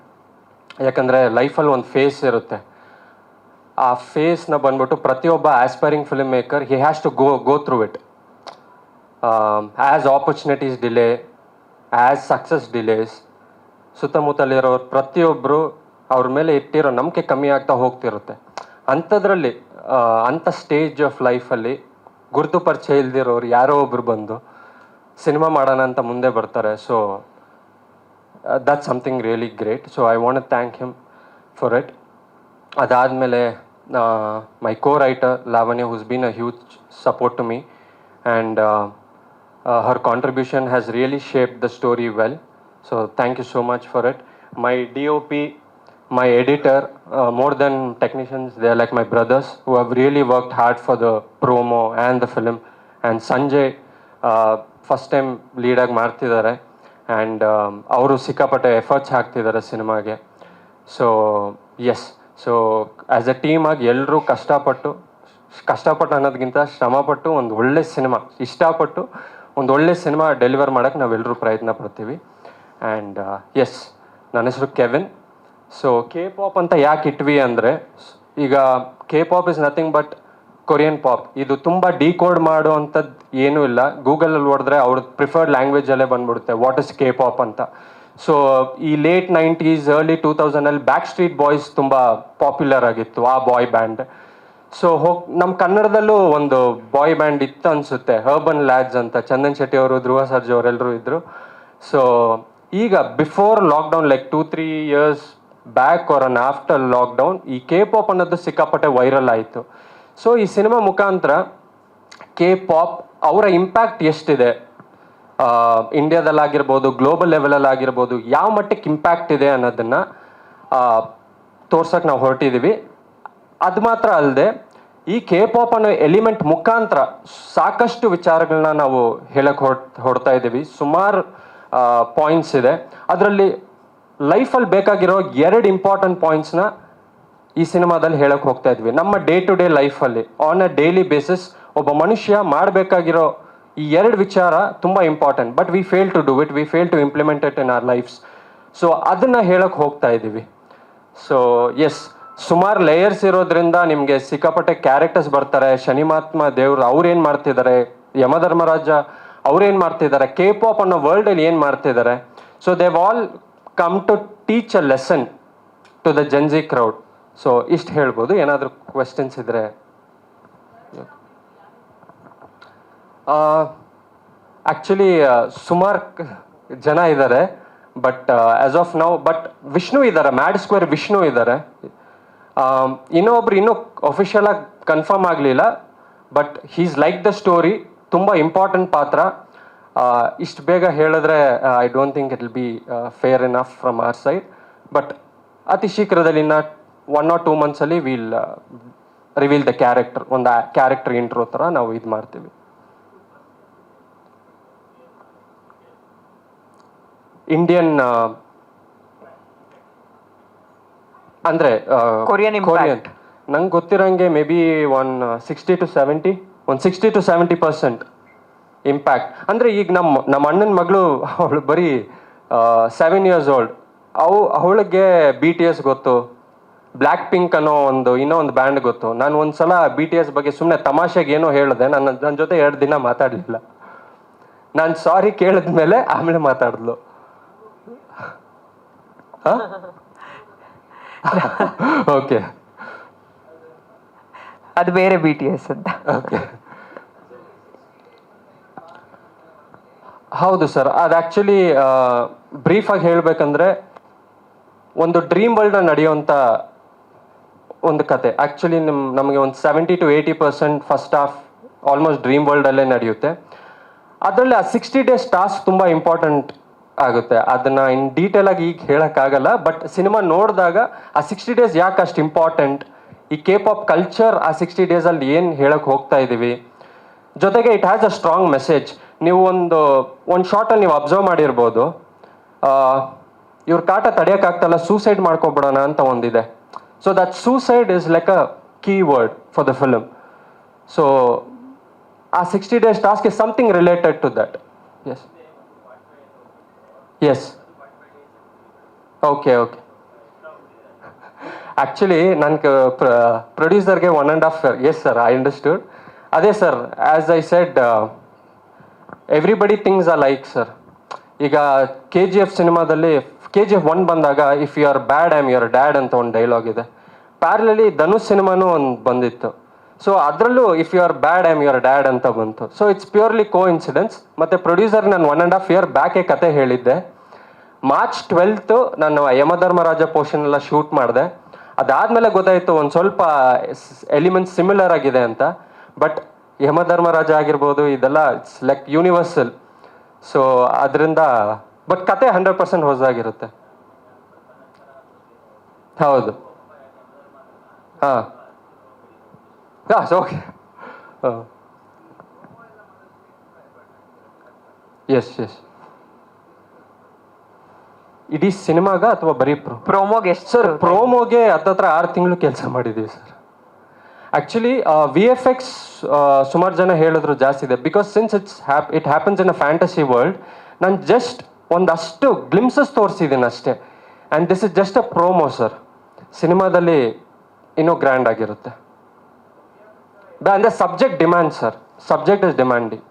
ಯಾಕಂದರೆ ಲೈಫಲ್ಲಿ ಒಂದು ಫೇಸ್ ಇರುತ್ತೆ. ಆ ಫೇಸ್ನ ಬಂದ್ಬಿಟ್ಟು ಪ್ರತಿಯೊಬ್ಬ aspiring film maker he has to go through it. As opportunities delay, as success delays, ಸುತ್ತಮುತ್ತಲಿರೋರು ಪ್ರತಿಯೊಬ್ಬರು ಅವ್ರ ಮೇಲೆ ಇಟ್ಟಿರೋ ನಂಬಿಕೆ ಕಮ್ಮಿ ಆಗ್ತಾ ಹೋಗ್ತಿರುತ್ತೆ. ಅಂಥದ್ರಲ್ಲಿ ಅಂಥ ಸ್ಟೇಜ್ ಆಫ್ ಲೈಫಲ್ಲಿ ಗುರುತು ಪರಿಚಯ ಇಲ್ದಿರೋರು ಯಾರೋ ಒಬ್ರು ಬಂದು ಸಿನಿಮಾ ಮಾಡೋಣ ಅಂತ ಮುಂದೆ ಬರ್ತಾರೆ. So that's something really great. So I want to thank him for it. ಅದಾದಮೇಲೆ my co-writer Lavanya, who's been a huge support to me, and her contribution has really shaped the story well. So thank you so much for it. My DOP, my editor, more than technicians, they are like my brothers who have really worked hard for the promo and the film. And Sanjay, first time lead ಆಗಿ ಮಾಡ್ತಿದ್ದಾರೆ, and ಅವರು ಸಿಕ್ಕಾಪಟ್ಟೆ efforts ಹಾಕ್ತಿದ್ದಾರೆ ಸಿನಿಮಾಗೆ. So yes, so as a team ಆಗಿ ಎಲ್ಲರೂ ಕಷ್ಟಪಟ್ಟು ಅನ್ನೋದಕ್ಕಿಂತ ಶ್ರಮಪಟ್ಟು ಒಂದು ಒಳ್ಳೆ ಸಿನಿಮಾ, ಇಷ್ಟಪಟ್ಟು ಒಂದು ಒಳ್ಳೆ ಸಿನಿಮಾ ಡೆಲಿವರ್ ಮಾಡೋಕ್ಕೆ ನಾವೆಲ್ಲರೂ ಪ್ರಯತ್ನ ಪಡ್ತೀವಿ. ಆ್ಯಂಡ್ ಎಸ್, ನನ್ನ ಹೆಸರು ಕೆವಿನ್. ಸೊ K-pop ಅಂತ ಯಾಕೆ ಇಟ್ವಿ ಅಂದರೆ, ಈಗ K-pop is nothing but Korean pop. ಇದು ತುಂಬ ಡಿಕೋಡ್ ಮಾಡೋ ಅಂಥದ್ದು ಏನೂ ಇಲ್ಲ. ಗೂಗಲಲ್ಲಿ ಹೊಡೆದ್ರೆ ಅವ್ರ ಪ್ರಿಫರ್ಡ್ ಲ್ಯಾಂಗ್ವೇಜಲ್ಲೇ ಬಂದ್ಬಿಡುತ್ತೆ ವಾಟ್ ಇಸ್ K-pop ಅಂತ. ಸೊ ಈ late 90s, early 2000 back street boys ತುಂಬ ಪಾಪ್ಯುಲರ್ ಆಗಿತ್ತು, ಆ ಬಾಯ್ ಬ್ಯಾಂಡ್. ಸೊ ನಮ್ಮ ಕನ್ನಡದಲ್ಲೂ ಒಂದು ಬಾಯ್ ಬ್ಯಾಂಡ್ ಇತ್ತು ಅನ್ಸುತ್ತೆ, ಹರ್ಬನ್ ಲ್ಯಾಡ್ಸ್ ಅಂತ. ಚಂದನ್ ಶೆಟ್ಟಿ ಅವರು, ಧ್ರುವ ಸರ್ಜಾ ಅವರೆಲ್ಲರೂ ಇದ್ರು. ಸೊ ಈಗ before lockdown, like 2-3 years back or uh after lockdown, ಈ ಕೆ ಪಾಪ್ ಅನ್ನೋದು ಸಿಕ್ಕಾಪಟ್ಟೆ ವೈರಲ್ ಆಯಿತು. ಸೊ ಈ ಸಿನಿಮಾ ಮುಖಾಂತರ ಕೆ ಪಾಪ್ ಅವರ ಇಂಪ್ಯಾಕ್ಟ್ ಎಷ್ಟಿದೆ, ಇಂಡಿಯಾದಲ್ಲಾಗಿರ್ಬೋದು, ಗ್ಲೋಬಲ್ ಲೆವೆಲಲ್ಲಿ ಆಗಿರ್ಬೋದು, ಯಾವ ಮಟ್ಟಕ್ಕೆ ಇಂಪ್ಯಾಕ್ಟ್ ಇದೆ ಅನ್ನೋದನ್ನು ತೋರ್ಸಕ್ಕೆ ನಾವು ಹೊರಟಿದ್ದೀವಿ. ಅದು ಮಾತ್ರ ಅಲ್ಲದೆ ಈ ಕೆ ಪಾಪ್ ಅನ್ನೋ ಎಲಿಮೆಂಟ್ ಮುಖಾಂತರ ಸಾಕಷ್ಟು ವಿಚಾರಗಳನ್ನ ನಾವು ಹೇಳಕ್ಕೆ ಹೊಡ್ತಾ ಇದ್ದೀವಿ. ಸುಮಾರು ಪಾಯಿಂಟ್ಸ್ ಇದೆ. ಅದರಲ್ಲಿ ಲೈಫಲ್ಲಿ ಬೇಕಾಗಿರೋ 2 ಇಂಪಾರ್ಟೆಂಟ್ ಪಾಯಿಂಟ್ಸ್ನ ಈ ಸಿನಿಮಾದಲ್ಲಿ ಹೇಳಕ್ಕೆ ಹೋಗ್ತಾ ಇದ್ವಿ. ನಮ್ಮ ಡೇ ಟು ಡೇ ಲೈಫಲ್ಲಿ ಆನ್ ಅ ಡೈಲಿ ಬೇಸಿಸ್ ಒಬ್ಬ ಮನುಷ್ಯ ಮಾಡಬೇಕಾಗಿರೋ ಈ 2 ವಿಚಾರ ತುಂಬ important. But we fail to do it, we fail to implement it in our lives. So ಅದನ್ನು ಹೇಳಕ್ಕೆ ಹೋಗ್ತಾ ಇದ್ದೀವಿ. ಸೊ ಎಸ್, ಸುಮಾರು ಲೇಯರ್ಸ್ ಇರೋದ್ರಿಂದ ನಿಮಗೆ ಸಿಕ್ಕಾಪಟ್ಟೆ ಕ್ಯಾರೆಕ್ಟರ್ಸ್ ಬರ್ತಾರೆ. ಶನಿಮಾತ್ಮ ದೇವ್ರು ಅವ್ರೇನು ಮಾಡ್ತಿದ್ದಾರೆ, ಯಮಧರ್ಮರಾಜ ಅವ್ರೇನು ಮಾಡ್ತಿದ್ದಾರೆ, ಕೆ ಪಾಪ್ ಅನ್ನೋ ವರ್ಲ್ಡಲ್ಲಿ ಏನು ಮಾಡ್ತಿದ್ದಾರೆ. So they've all come to teach a lesson to the Gen Z crowd. So ಇಷ್ಟು ಹೇಳ್ಬೋದು. ಏನಾದರೂ ಕ್ವೆಶನ್ಸ್ ಇದ್ರೆ. ಆ್ಯಕ್ಚುಲಿ ಸುಮಾರು ಜನ ಇದ್ದಾರೆ, but as of now but Vishnu ಇದ್ದಾರೆ, ಮ್ಯಾಡ್ ಸ್ಕ್ವೇರ್ ವಿಷ್ಣು ಇದ್ದಾರೆ. ಇನ್ನೂ ಅಫಿಷಿಯಲ್ ಆಗಿ ಕನ್ಫರ್ಮ್ ಆಗಲಿಲ್ಲ, but he's like the story. ತುಂಬ ಇಂಪಾರ್ಟೆಂಟ್ ಪಾತ್ರ. ಇಷ್ಟು ಬೇಗ ಹೇಳಿದ್ರೆ I don't think it will be fair enough from our side. But ಅತಿ ಶೀಘ್ರದಲ್ಲಿ ಇನ್ನು 1 or 2 months will reveal the character. ಒಂದು ಕ್ಯಾರೆಕ್ಟರ್ ಇಂಟ್ರೋ ಥರ ನಾವು ಇದು ಮಾಡ್ತೀವಿ. ಇಂಡಿಯನ್ ಅಂದರೆ ಕೊರಿಯನ್ ನಂಗೆ ಗೊತ್ತಿರೋಂಗೆ ಮೇ ಬಿ 60 to 70% ಇಂಪ್ಯಾಕ್ಟ್. ಅಂದರೆ ಈಗ ನಮ್ಮ ಅಣ್ಣನ ಮಗಳು, ಅವಳು ಬರೀ 7 years old. ಅವಳಿಗೆ BTS ಗೊತ್ತು, ಬ್ಲ್ಯಾಕ್ ಪಿಂಕ್ ಅನ್ನೋ ಇನ್ನೂ ಒಂದು ಬ್ಯಾಂಡ್ ಗೊತ್ತು. ನಾನು ಒಂದ್ಸಲ BTS ಬಗ್ಗೆ ಸುಮ್ಮನೆ ತಮಾಷೆಗೆ ಏನೋ ಹೇಳಿದೆ. ನನ್ನ ಜೊತೆ 2 ದಿನ ಮಾತಾಡಲಿಲ್ಲ. ನಾನು ಸಾರಿ ಕೇಳಿದ್ಮೇಲೆ ಆಮೇಲೆ ಮಾತಾಡಿದ್ಲು. ಓಕೆ, ಅದು ಬೇರೆ BTS ಅಂತ. ಓಕೆ, ಹೌದು ಸರ್. ಅದು ಆ್ಯಕ್ಚುಲಿ ಬ್ರೀಫಾಗಿ ಹೇಳಬೇಕಂದ್ರೆ ಒಂದು ಡ್ರೀಮ್ ವರ್ಲ್ಡ್ ನಡೆಯುವಂಥ ಒಂದು ಕತೆ. ಆ್ಯಕ್ಚುಲಿ ನಮಗೆ ಒಂದು 70 to 80% first half almost dream ವರ್ಲ್ಡಲ್ಲೇ ನಡೆಯುತ್ತೆ. ಅದರಲ್ಲಿ ಆ 60 days ಟಾಸ್ಕ್ ತುಂಬ ಇಂಪಾರ್ಟೆಂಟ್ ಆಗುತ್ತೆ. ಅದನ್ನು ಇನ್ ಡೀಟೇಲ್ ಆಗಿ ಈಗ ಹೇಳೋಕ್ಕಾಗಲ್ಲ, ಬಟ್ ಸಿನಿಮಾ ನೋಡಿದಾಗ ಆ 60 days ಯಾಕೆ ಅಷ್ಟು ಇಂಪಾರ್ಟೆಂಟ್, ಈ ಕೆ ಪಾಪ್ ಕಲ್ಚರ್ ಆ 60 days ಏನು ಹೇಳಕ್ಕೆ ಹೋಗ್ತಾ ಇದ್ದೀವಿ, ಜೊತೆಗೆ it has a strong message. ನೀವು ಒಂದು ಶಾರ್ಟಲ್ಲಿ ನೀವು ಅಬ್ಸರ್ವ್ ಮಾಡಿರ್ಬೋದು, ಇವ್ರ ಕಾಟ ತಡೆಯೋಕ್ಕಾಗ್ತಲ್ಲ, ಸೂಸೈಡ್ ಮಾಡ್ಕೊಬಿಡೋಣ ಅಂತ ಒಂದಿದೆ. So that suicide is like a keyword for the film. So ಆ 60 days task is something related to that. Yes okay. Actually ನನ್ನ ಪ್ರೊಡ್ಯೂಸರ್ಗೆ 1.5 year. Yes sir, I understood. ಅದೇ sir, as I said, everybody things are like sir. ಈಗ KGF ಸಿನಿಮಾದಲ್ಲಿ KGF 1 ಬಂದಾಗ, if you are bad I am your dad ಅಂತ ಒಂದು dialogue ಇದೆ. ಪ್ಯಾರಲಲ್ಲಿ ಧನುಷ್ ಸಿನಿಮಾನೂ ಒಂದು ಬಂದಿತ್ತು. ಸೊ ಅದರಲ್ಲೂ if you are bad I am your dad ಅಂತ ಬಂತು. So it's purely coincidence. ಮತ್ತು ಪ್ರೊಡ್ಯೂಸರ್ ನಾನು 1.5 year ಬ್ಯಾಕೆ ಕತೆ ಹೇಳಿದ್ದೆ. March 12th ನಾನು ಯಮಧರ್ಮರಾಜ ಪೋರ್ಷನ್ ಎಲ್ಲ ಶೂಟ್ ಮಾಡಿದೆ. ಅದಾದಮೇಲೆ ಗೊತ್ತಾಯಿತು ಒಂದು ಸ್ವಲ್ಪ ಎಲಿಮೆಂಟ್ಸ್ ಸಿಮಿಲರ್ ಆಗಿದೆ ಅಂತ. ಬಟ್ ಯಮಧರ್ಮರಾಜ ಆಗಿರ್ಬೋದು, ಇದೆಲ್ಲ ಇಟ್ಸ್ ಲೈಕ್ ಯೂನಿವರ್ಸಲ್. ಸೊ ಅದರಿಂದ ಬಟ್ ಕತೆ 100% ಹೊಸದಾಗಿರುತ್ತೆ. ಹೌದು, ಹಾಂ ಓಕೆ. ಎಸ್ ಇಡೀ ಸಿನಿಮಾಗ ಅಥವಾ ಬರೀ ಪ್ರೋಮೋಗೆ ಎಷ್ಟು ಸರ್? ಪ್ರೋಮೋಗೆ ಹತ್ತತ್ರ 6 ತಿಂಗಳು ಕೆಲಸ ಮಾಡಿದ್ದೀವಿ ಸರ್. ಆ್ಯಕ್ಚುಲಿ VFX ಸುಮಾರು ಜನ ಹೇಳಿದ್ರು ಜಾಸ್ತಿ ಇದೆ, because since it happens in a fantasy world. ನಾನು ಜಸ್ಟ್ ಒಂದಷ್ಟು ಗ್ಲಿಮ್ಸಸ್ ತೋರಿಸಿದ್ದೀನಿ ಅಷ್ಟೇ. And this is just a promo sir. ಸಿನಿಮಾದಲ್ಲಿ ಇನ್ನೂ ಗ್ರ್ಯಾಂಡ್ ಆಗಿರುತ್ತೆ. ಅಂದರೆ subject demand sir, subject is demanding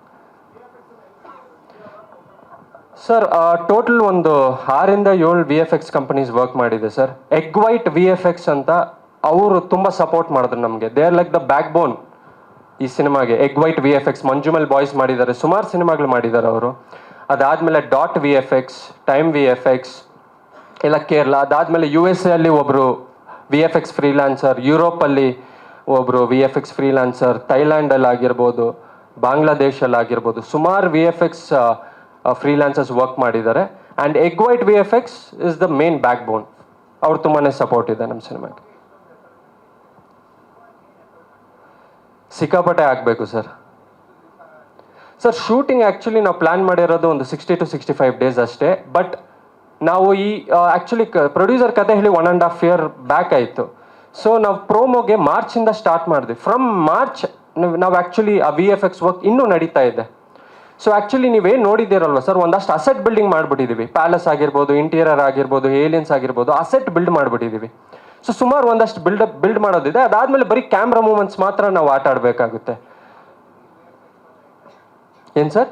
sir. Total ಒಂದು 6 ಇಂದ 7 VFX ಕಂಪನೀಸ್ ವರ್ಕ್ ಮಾಡಿದೆ ಸರ್. ಎಗ್ ವೈಟ್ VFX ಅಂತ ಅವರು ತುಂಬ ಸಪೋರ್ಟ್ ಮಾಡಿದ್ರು ನಮಗೆ. They are like the back ಬೋನ್ ಈ ಸಿನಿಮಾಗೆ. Egg white VFX, Manjummel boys ಮಾಡಿದ್ದಾರೆ, ಸುಮಾರು ಸಿನಿಮಾಗಳು ಮಾಡಿದ್ದಾರೆ ಅವರು. ಅದಾದಮೇಲೆ ಡಾಟ್ VFX, ಟೈಮ್ VFX ಇಲ್ಲ ಕೇರಳ. ಅದಾದಮೇಲೆ USA ಅಲ್ಲಿ ಒಬ್ಬರು VFX ಫ್ರೀಲಾನ್ಸರ್, ಯುರೋಪಲ್ಲಿ ಒಬ್ಬರು VFX ಫ್ರೀಲಾನ್ಸರ್, ಥೈಲ್ಯಾಂಡಲ್ಲಿ ಆಗಿರ್ಬೋದು, ಬಾಂಗ್ಲಾದೇಶಲ್ಲಿ ಆಗಿರ್ಬೋದು, ಸುಮಾರು VFX ಫ್ರೀಲಾನ್ಸರ್ಸ್ ವರ್ಕ್ ಮಾಡಿದ್ದಾರೆ. And egg white VFX is the main back ಬೋನ್. ಅವ್ರು ತುಂಬಾ ಸಪೋರ್ಟ್ ಇದೆ ನಮ್ಮ ಸಿನಿಮಾಗೆ. ಸಿಕ್ಕಾಪಟ್ಟೆ ಆಗಬೇಕು ಸರ್. ಶೂಟಿಂಗ್ ಆ್ಯಕ್ಚುಲಿ ನಾವು ಪ್ಲ್ಯಾನ್ ಮಾಡಿರೋದು ಒಂದು 60 to 65 ಡೇಸ್ ಅಷ್ಟೇ. ಬಟ್ ನಾವು ಈ ಆ್ಯಕ್ಚುಲಿ ಪ್ರೊಡ್ಯೂಸರ್ ಕತೆ ಹೇಳಿ 1.5 year ಬ್ಯಾಕ್ ಆಯಿತು. ಸೊ ನಾವು ಪ್ರೋಮೋಗೆ ಮಾರ್ಚಿಂದ ಸ್ಟಾರ್ಟ್ ಮಾಡಿದ್ವಿ. ಫ್ರಮ್ ಮಾರ್ಚ್ ನಾವು ಆ್ಯಕ್ಚುಲಿ ಆ VFX ವರ್ಕ್ ಇನ್ನೂ ನಡೀತಾ ಇದೆ. ಸೊ ಆ್ಯಕ್ಚುಲಿ ನೀವೇನು ನೋಡಿದ್ದೀರಲ್ವ ಸರ್, ಒಂದಷ್ಟು ಅಸೆಟ್ ಬಿಲ್ಡಿಂಗ್ ಮಾಡಿಬಿಟ್ಟಿದ್ದೀವಿ. ಪ್ಯಾಲೇಸ್ ಆಗಿರ್ಬೋದು, ಇಂಟೀರಿಯರ್ ಆಗಿರ್ಬೋದು, ಏಲಿಯನ್ಸ್ ಆಗಿರ್ಬೋದು, ಅಸೆಟ್ ಬಿಲ್ಡ್ ಮಾಡಿಬಿಟ್ಟಿದ್ದೀವಿ. ಸೊ ಸುಮಾರು ಒಂದಷ್ಟು ಬಿಲ್ಡ್ ಮಾಡೋದಿದೆ. ಅದಾದಮೇಲೆ ಬರೀ ಕ್ಯಾಮ್ರಾ ಮೂಮೆಂಟ್ಸ್ ಮಾತ್ರ ನಾವು ಆಟ ಆಡಬೇಕಾಗುತ್ತೆ. ಏನು ಸರ್?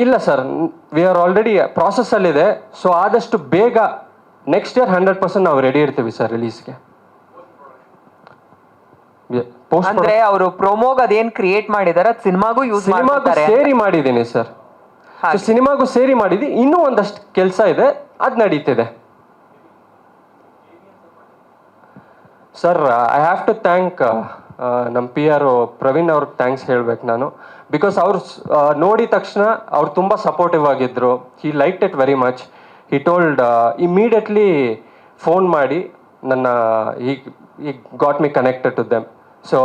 ಇಲ್ಲ ಸರ್, ವಿ ಆರ್ ಆಲ್ರೆಡಿ ಪ್ರಾಸೆಸ್ಸಲ್ಲಿದೆ. ಸೊ ಆದಷ್ಟು ಬೇಗ ನೆಕ್ಸ್ಟ್ ಇಯರ್ 100% ನಾವು ರೆಡಿ ಇರ್ತೀವಿ ಸರ್ ರಿಲೀಸ್ಗೆ. ಅಂದ್ರೆ ಅವರು ಪ್ರೋಮೋಗ್ ಅದೇನ್ ಕ್ರಿಯೇಟ್ ಮಾಡಿದಾರೆ ಅದು ಸಿನಿಮಾಗೂ ಯೂಸ್ ಮಾಡ್ತಾರೆ. ಸೇರಿ ಮಾಡಿದ್ದೀನಿ ಸರ್. ಸಿನಿಮಾಗೂ ಸೇರಿ ಮಾಡಿದ್ವಿ. ಇನ್ನೂ ಒಂದಷ್ಟು ಕೆಲಸ ಇದೆ, ಅದು ನಡೀತಿದೆ sir. I have to thank ನಮ್ಮ PR ಪ್ರವೀಣ್ ಅವ್ರಿಗೆ ಥ್ಯಾಂಕ್ಸ್ ಹೇಳ್ಬೇಕು ನಾನು. ಬಿಕಾಸ್ ಅವ್ರು ನೋಡಿದ ತಕ್ಷಣ ಅವ್ರು ತುಂಬ ಸಪೋರ್ಟಿವ್ ಆಗಿದ್ದರು. He like it very much. He told immediately phone ಮಾಡಿ ನನ್ನ ಈ got me connected to them. So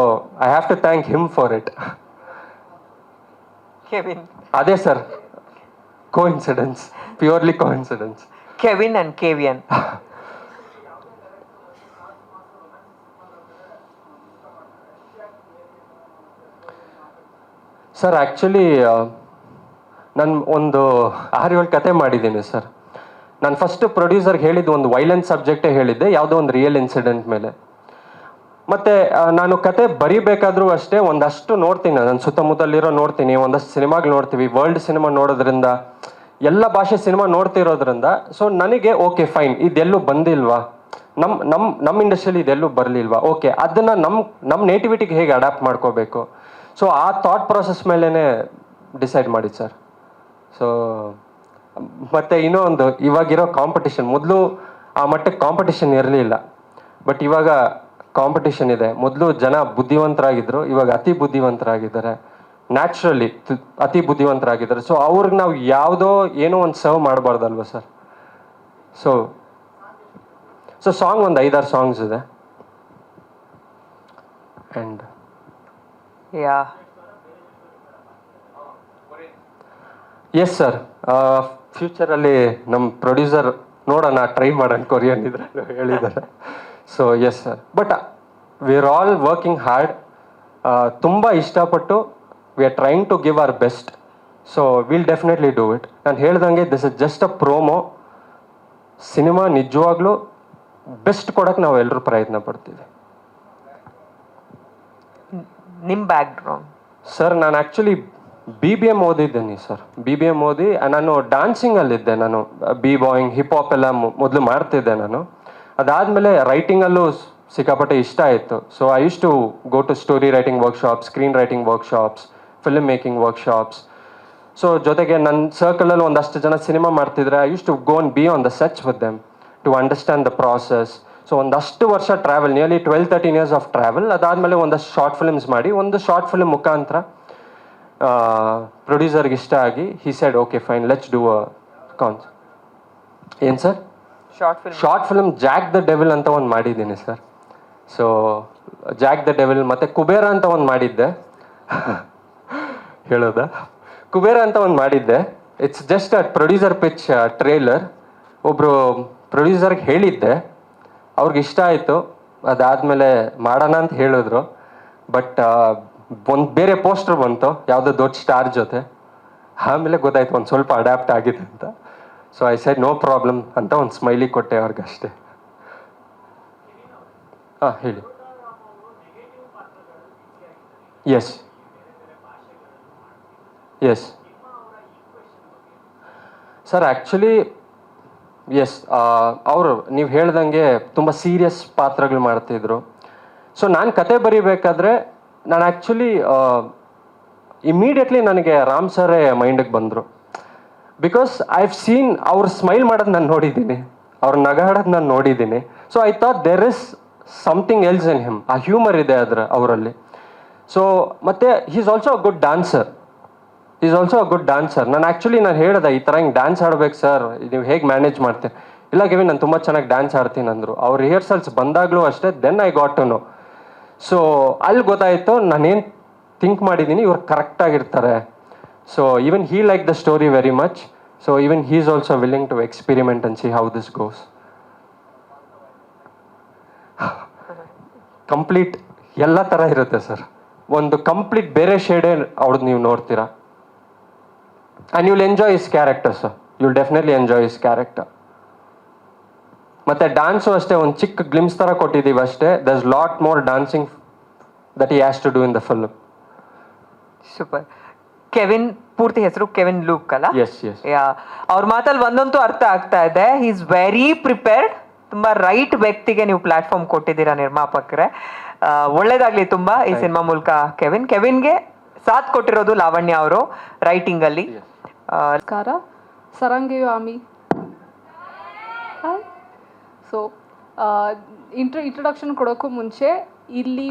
I have to thank him for it. Kevin. ಅದೇ sir, coincidence, purely coincidence. Kevin and Kevian. Sir actually ನಾನು ಒಂದು 6-7 ಕತೆ ಮಾಡಿದ್ದೀನಿ sir. ನಾನು first ಪ್ರೊಡ್ಯೂಸರ್ಗೆ ಹೇಳಿದ್ದು ಒಂದು ವೈಲೆನ್ಸ್ ಸಬ್ಜೆಕ್ಟೇ ಹೇಳಿದ್ದೆ, ಯಾವುದೋ ಒಂದು ರಿಯಲ್ ಇನ್ಸಿಡೆಂಟ್ ಮೇಲೆ. ಮತ್ತು ನಾನು ಕತೆ ಬರಿಬೇಕಾದ್ರೂ ಅಷ್ಟೇ ಒಂದಷ್ಟು ನೋಡ್ತೀನಿ, ನನ್ನ ಸುತ್ತಮುತ್ತಲಿರೋ ನೋಡ್ತೀನಿ, ಒಂದಷ್ಟು ಸಿನಿಮಾಗಳು ನೋಡ್ತೀವಿ. ವರ್ಲ್ಡ್ ಸಿನಿಮಾ ನೋಡೋದ್ರಿಂದ, ಎಲ್ಲ ಭಾಷೆ ಸಿನಿಮಾ ನೋಡ್ತಿರೋದ್ರಿಂದ, ಸೊ ನನಗೆ ಓಕೆ ಫೈನ್, ಇದೆಲ್ಲೂ ಬಂದಿಲ್ವಾ, ನಮ್ಮ ಇಂಡಸ್ಟ್ರಿಯಲ್ಲಿ ಇದೆಲ್ಲೂ ಬರಲಿಲ್ವಾ, ಓಕೆ ಅದನ್ನು ನಮ್ಮ ನೇಟಿವಿಟಿಗೆ ಹೇಗೆ ಅಡ್ಯಾಪ್ಟ್ ಮಾಡ್ಕೋಬೇಕು. ಸೊ ಆ ಥಾಟ್ ಪ್ರಾಸೆಸ್ ಮೇಲೇ ಡಿಸೈಡ್ ಮಾಡಿದ್ದು ಸರ್. ಸೊ ಮತ್ತು ಇನ್ನೂ ಒಂದು, ಇವಾಗಿರೋ ಕಾಂಪಿಟಿಷನ್, ಮೊದಲು ಆ ಮಟ್ಟಕ್ಕೆ ಕಾಂಪಿಟಿಷನ್ ಇರಲಿಲ್ಲ, ಬಟ್ ಇವಾಗ ಕಾಂಪಿಟಿಷನ್ ಇದೆ. ಮೊದಲು ಜನ ಬುದ್ಧಿವಂತರಾಗಿದ್ದರು, ಇವಾಗ ಅತಿ ಬುದ್ಧಿವಂತರಾಗಿದ್ದಾರೆ. ನ್ಯಾಚುರಲಿ ಅತಿ ಬುದ್ಧಿವಂತರಾಗಿದ್ದಾರೆ. ಸೊ ಅವ್ರಿಗೆ ನಾವು ಯಾವುದೋ ಏನೋ ಒಂದು ಸರ್ವ್ ಮಾಡಬಾರ್ದಲ್ವ ಸರ್. ಸೊ ಸಾಂಗ್ ಒಂದು 5-6 ಸಾಂಗ್ಸ್ ಇದೆ. ಆ್ಯಂಡ್ ಯಾ ಎಸ್ ಸರ್, ಫ್ಯೂಚರಲ್ಲಿ ನಮ್ಮ ಪ್ರೊಡ್ಯೂಸರ್ ನೋಡೋಣ, ಟ್ರೈ ಮಾಡೋಣ, ಕೊರಿಯನ್ ಇದ್ರೆ ಹೇಳಿದ್ದಾರೆ. So yes sir, but we are all working hard. ತುಂಬ ಇಷ್ಟಪಟ್ಟು we are trying to give our best. So will definitely do it. ನಾನು ಹೇಳ್ದಂಗೆ this is just a promo. Cinema ನಿಜವಾಗ್ಲೂ ಬೆಸ್ಟ್ ಕೊಡೋಕ್ಕೆ ನಾವು ಎಲ್ಲರೂ ಪ್ರಯತ್ನ ಪಡ್ತೀವಿ. ನಿಮ್ಮ ಬ್ಯಾಕ್ಗ್ರೌಂಡ್ ಸರ್, ನಾನು ಆ್ಯಕ್ಚುಲಿ BBM ಓದಿದ್ದೀನಿ ಸರ್. BBM ಓದಿ ನಾನು ಡ್ಯಾನ್ಸಿಂಗಲ್ಲಿದ್ದೆ. ನಾನು ಬಾಯಿಂಗ್, ಹಿಪ್ ಹಾಪ್ ಎಲ್ಲ ಮೊದಲು ಮಾಡ್ತಿದ್ದೆ ನಾನು. ಅದಾದಮೇಲೆ ರೈಟಿಂಗಲ್ಲೂ ಸಿಕ್ಕಾಪಟ್ಟೆ ಇಷ್ಟ ಆಯಿತು. So I used to go to story writing workshops, screen writing workshops, film making workshops. So ಜೊತೆಗೆ ನನ್ನ ಸರ್ಕಲಲ್ಲಿ ಒಂದಷ್ಟು ಜನ ಸಿನಿಮಾ ಮಾಡ್ತಿದ್ರೆ I used to go and be on the sets with them to understand the process. So ಒಂದಷ್ಟು ವರ್ಷ travel, nearly 12-13 years of travel. ಅದಾದಮೇಲೆ ಒಂದಷ್ಟು ಶಾರ್ಟ್ ಫಿಲ್ಮ್ಸ್ ಮಾಡಿ, ಒಂದು ಶಾರ್ಟ್ ಫಿಲ್ಮ್ ಮುಖಾಂತರ ಪ್ರೊಡ್ಯೂಸರ್ಗೆ ಇಷ್ಟ ಆಗಿ he said okay fine, let's do a ಏನು sir, short film Jack the Devil ಅಂತ ಒಂದು ಮಾಡಿದ್ದೀನಿ sir. So Jack the Devil ಮತ್ತು ಕುಬೇರ ಅಂತ ಒಂದು ಮಾಡಿದ್ದೆ. ಹೇಳೋದಾ? ಕುಬೇರ ಅಂತ ಒಂದು ಮಾಡಿದ್ದೆ. It's just a producer pitch trailer. ಒಬ್ಬರು ಪ್ರೊಡ್ಯೂಸರ್ಗೆ ಹೇಳಿದ್ದೆ, ಅವ್ರಿಗೆ ಇಷ್ಟ ಆಯಿತು. ಅದಾದಮೇಲೆ ಮಾಡೋಣ ಅಂತ ಹೇಳಿದ್ರು. ಬಟ್ ಒಂದು ಬೇರೆ ಪೋಸ್ಟರ್ ಬಂತು ಯಾವುದೋ ದೊಡ್ಡ ಸ್ಟಾರ್ ಜೊತೆ. ಆಮೇಲೆ ಗೊತ್ತಾಯ್ತು ಒಂದು ಸ್ವಲ್ಪ ಅಡ್ಯಾಪ್ಟ್ ಆಗಿದೆ ಅಂತ. So I said no problem ಅಂತ ಒಂದು ಸ್ಮೈಲಿ ಕೊಟ್ಟೆ ಅವ್ರಿಗೆ ಅಷ್ಟೇ. ಹಾಂ ಹೇಳಿ. Yes yes sir, actually yes ಅವರು ನೀವು ಹೇಳ್ದಂಗೆ ತುಂಬ ಸೀರಿಯಸ್ ಪಾತ್ರಗಳು ಮಾಡ್ತಿದ್ರು. ಸೊ ನಾನು ಕತೆ ಬರೀಬೇಕಾದ್ರೆ ನಾನು ಆ್ಯಕ್ಚುಲಿ ಇಮಿಡಿಯೇಟ್ಲಿ ನನಗೆ ರಾಮ್ ಸರೇ ಮೈಂಡಿಗೆ ಬಂದರು. ಬಿಕಾಸ್ ಐ ಹ್ಯಾವ್ ಸೀನ್ ಅವ್ರು ಸ್ಮೈಲ್ ಮಾಡೋದು ನಾನು ನೋಡಿದ್ದೀನಿ, ಅವ್ರು ನಗಾಡೋದು ನಾನು ನೋಡಿದ್ದೀನಿ. So I thought there is something else in him, ಆ ಹ್ಯೂಮರ್ ಇದೆ ಅವರಲ್ಲಿ. ಸೊ ಮತ್ತು he's also a good dancer, ನಾನು ಆ್ಯಕ್ಚುಲಿ ಹೇಳಿದೆ ಈ ಥರ ಹಿಂಗೆ ಡ್ಯಾನ್ಸ್ ಆಡ್ಬೇಕು ಸರ್, ನೀವು ಹೇಗೆ ಮ್ಯಾನೇಜ್ ಮಾಡ್ತೀರಿ? ಇಲ್ಲ ಕೆವಿನ್, ನಾನು ತುಂಬ ಚೆನ್ನಾಗಿ ಡ್ಯಾನ್ಸ್ ಆಡ್ತೀನಿ ಅಂದರು. ಅವ್ರ ರಿಹರ್ಸಲ್ಸ್ ಬಂದಾಗಲೂ ಅಷ್ಟೇ, then I got to know. So ಅಲ್ಲಿ ಗೊತ್ತಾಯಿತು ನಾನೇನು ಥಿಂಕ್ ಮಾಡಿದ್ದೀನಿ, ಇವ್ರು ಕರೆಕ್ಟಾಗಿರ್ತಾರೆ. So even he like the story very much. So even he is also willing to experiment and see how this goes. Complete ಎಲ್ಲ ಥರ ಇರುತ್ತೆ ಸರ್, ಒಂದು ಕಂಪ್ಲೀಟ್ ಬೇರೆ ಶೇಡೇ ಅವ್ರದ್ದು ನೀವು ನೋಡ್ತೀರಾ. And you'll enjoy his character sir, you'll definitely enjoy his character. ಮತ್ತು dance ಅಷ್ಟೇ ಒಂದು ಚಿಕ್ಕ ಗ್ಲಿಮ್ಸ್ ಥರ ಕೊಟ್ಟಿದ್ದೀವಿ ಅಷ್ಟೇ. There is lot more dancing that he has to do in the film. Super. Kevin ಪೂರ್ತಿ ಹೆಸರು ಕೆವಿನ್ ಲೂಕ್ ಅಲ್ಲ? Yes yes. ಯಾ, ಅವ್ರ ಮಾತಲ್ಲಿ ಒಂದಂತೂ ಅರ್ಥ ಆಗ್ತಾ ಇದೆ, ಹಿ ಈಸ್ ವೆರಿ ಪ್ರಿಪೇರ್ಡ್. ತುಂಬಾ ರೈಟ್ ವ್ಯಕ್ತಿಗೆ ನೀವು ಪ್ಲಾಟ್ಫಾರ್ಮ್ ಕೊಟ್ಟಿದ್ದೀರಾ ನಿರ್ಮಾಪಕರೇ. ಒಳ್ಳೇದಾಗ್ಲಿ ತುಂಬಾ ಈ ಸಿನಿಮಾ ಮೂಲಕ. ಕೆವಿನ್ಗೆ ಸಾಥ್ ಕೊಟ್ಟಿರೋದು ಲಾವಣ್ಯ ಅವರು ರೈಟಿಂಗ್ ಅಲ್ಲಿ. ನಮಸ್ಕಾರ, ಸರಂಗಿವಾಮಿ. ಸೊ ಇಂಟ್ರೊಡಕ್ಷನ್ ಕೊಡೋಕ್ಕೂ ಮುಂಚೆ ಇಲ್ಲಿ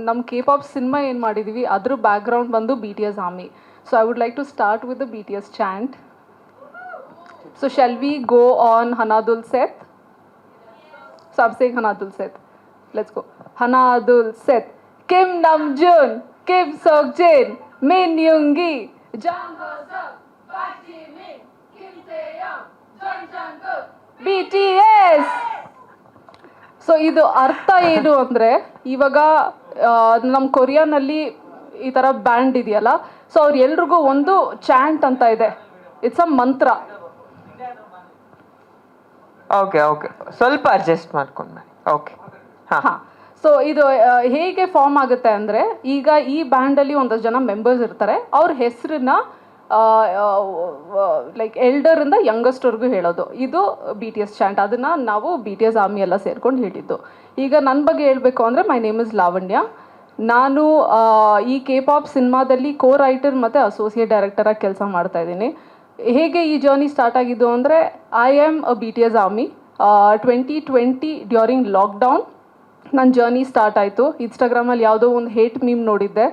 ನಮ್ಮ K-pop ಸಿನಿಮಾ ಏನು ಮಾಡಿದ್ದೀವಿ ಅದ್ರ ಬ್ಯಾಕ್ಗ್ರೌಂಡ್ ಬಂದು BTS army. So I would like to start with the BTS chant. So shall we go on ಹನಾದುಲ್ ಸೆತ್? ಸೊ ಐಮ್ ಸೇಯಿಂಗ್ ಹನಾದುಲ್ ಸೆತ್. Let's go. ಹನಾದುಲ್ ಸೆತ್, Kim Namjoon, Kim Seokjin, Min Yoongi, Jung Hoseok, Park Jimin, Kim Taehyung, Jung Jungkook, BTS. So ಇದು ಅರ್ಥ ಏನು ಅಂದರೆ, ಇವಾಗ ನಮ್ಮ ಕೊರಿಯಾನಲ್ಲಿ ಈ ಥರ ಬ್ಯಾಂಡ್ ಇದೆಯಲ್ಲ, ಸೊ ಅವ್ರು ಎಲ್ರಿಗೂ ಒಂದು ಚಾಂಟ್ ಅಂತ ಇದೆ, ಇಟ್ಸ್ ಅ ಮಂತ್ರ. ಓಕೆ ಓಕೆ, ಸ್ವಲ್ಪ ಅಡ್ಜಸ್ಟ್ ಮಾಡ್ಕೊಂಡು. ಓಕೆ ಹಾಂ. ಸೊ ಇದು ಹೇಗೆ ಫಾರ್ಮ್ ಆಗುತ್ತೆ ಅಂದರೆ, ಈಗ ಈ ಬ್ಯಾಂಡಲ್ಲಿ ಒಂದಷ್ಟು ಜನ ಮೆಂಬರ್ಸ್ ಇರ್ತಾರೆ, ಅವ್ರ ಹೆಸರನ್ನ ಲೈಕ್ ಎಲ್ಡರಿಂದ ಯಂಗೆಸ್ಟ್ವರೆಗೂ ಹೇಳೋದು. ಇದು BTS ಚಾಂಟ್. ಅದನ್ನು ನಾವು BTS ಆರ್ಮಿ ಎಲ್ಲ ಸೇರ್ಕೊಂಡು ಹೇಳಿದ್ದು. ಈಗ ನನ್ನ ಬಗ್ಗೆ ಹೇಳಬೇಕು ಅಂದರೆ, ಮೈ ನೇಮ್ ಇಸ್ ಲಾವಣ್ಯ. ನಾನು ಈ K-pop ಸಿನಿಮಾದಲ್ಲಿ ಕೋ ರೈಟರ್ ಮತ್ತು ಅಸೋಸಿಯೇಟ್ ಡೈರೆಕ್ಟರಾಗಿ ಕೆಲಸ ಮಾಡ್ತಾಯಿದ್ದೀನಿ. ಹೇಗೆ ಈ ಜರ್ನಿ ಸ್ಟಾರ್ಟ್ ಆಗಿದ್ದು ಅಂದರೆ, I am a BTS army. 2020 during lockdown ನನ್ನ ಜರ್ನಿ ಸ್ಟಾರ್ಟ್ ಆಯಿತು. ಇನ್ಸ್ಟಾಗ್ರಾಮಲ್ಲಿ ಯಾವುದೋ ಒಂದು ಹೇಟ್ ಮೀಮ್ ನೋಡಿದ್ದೆ,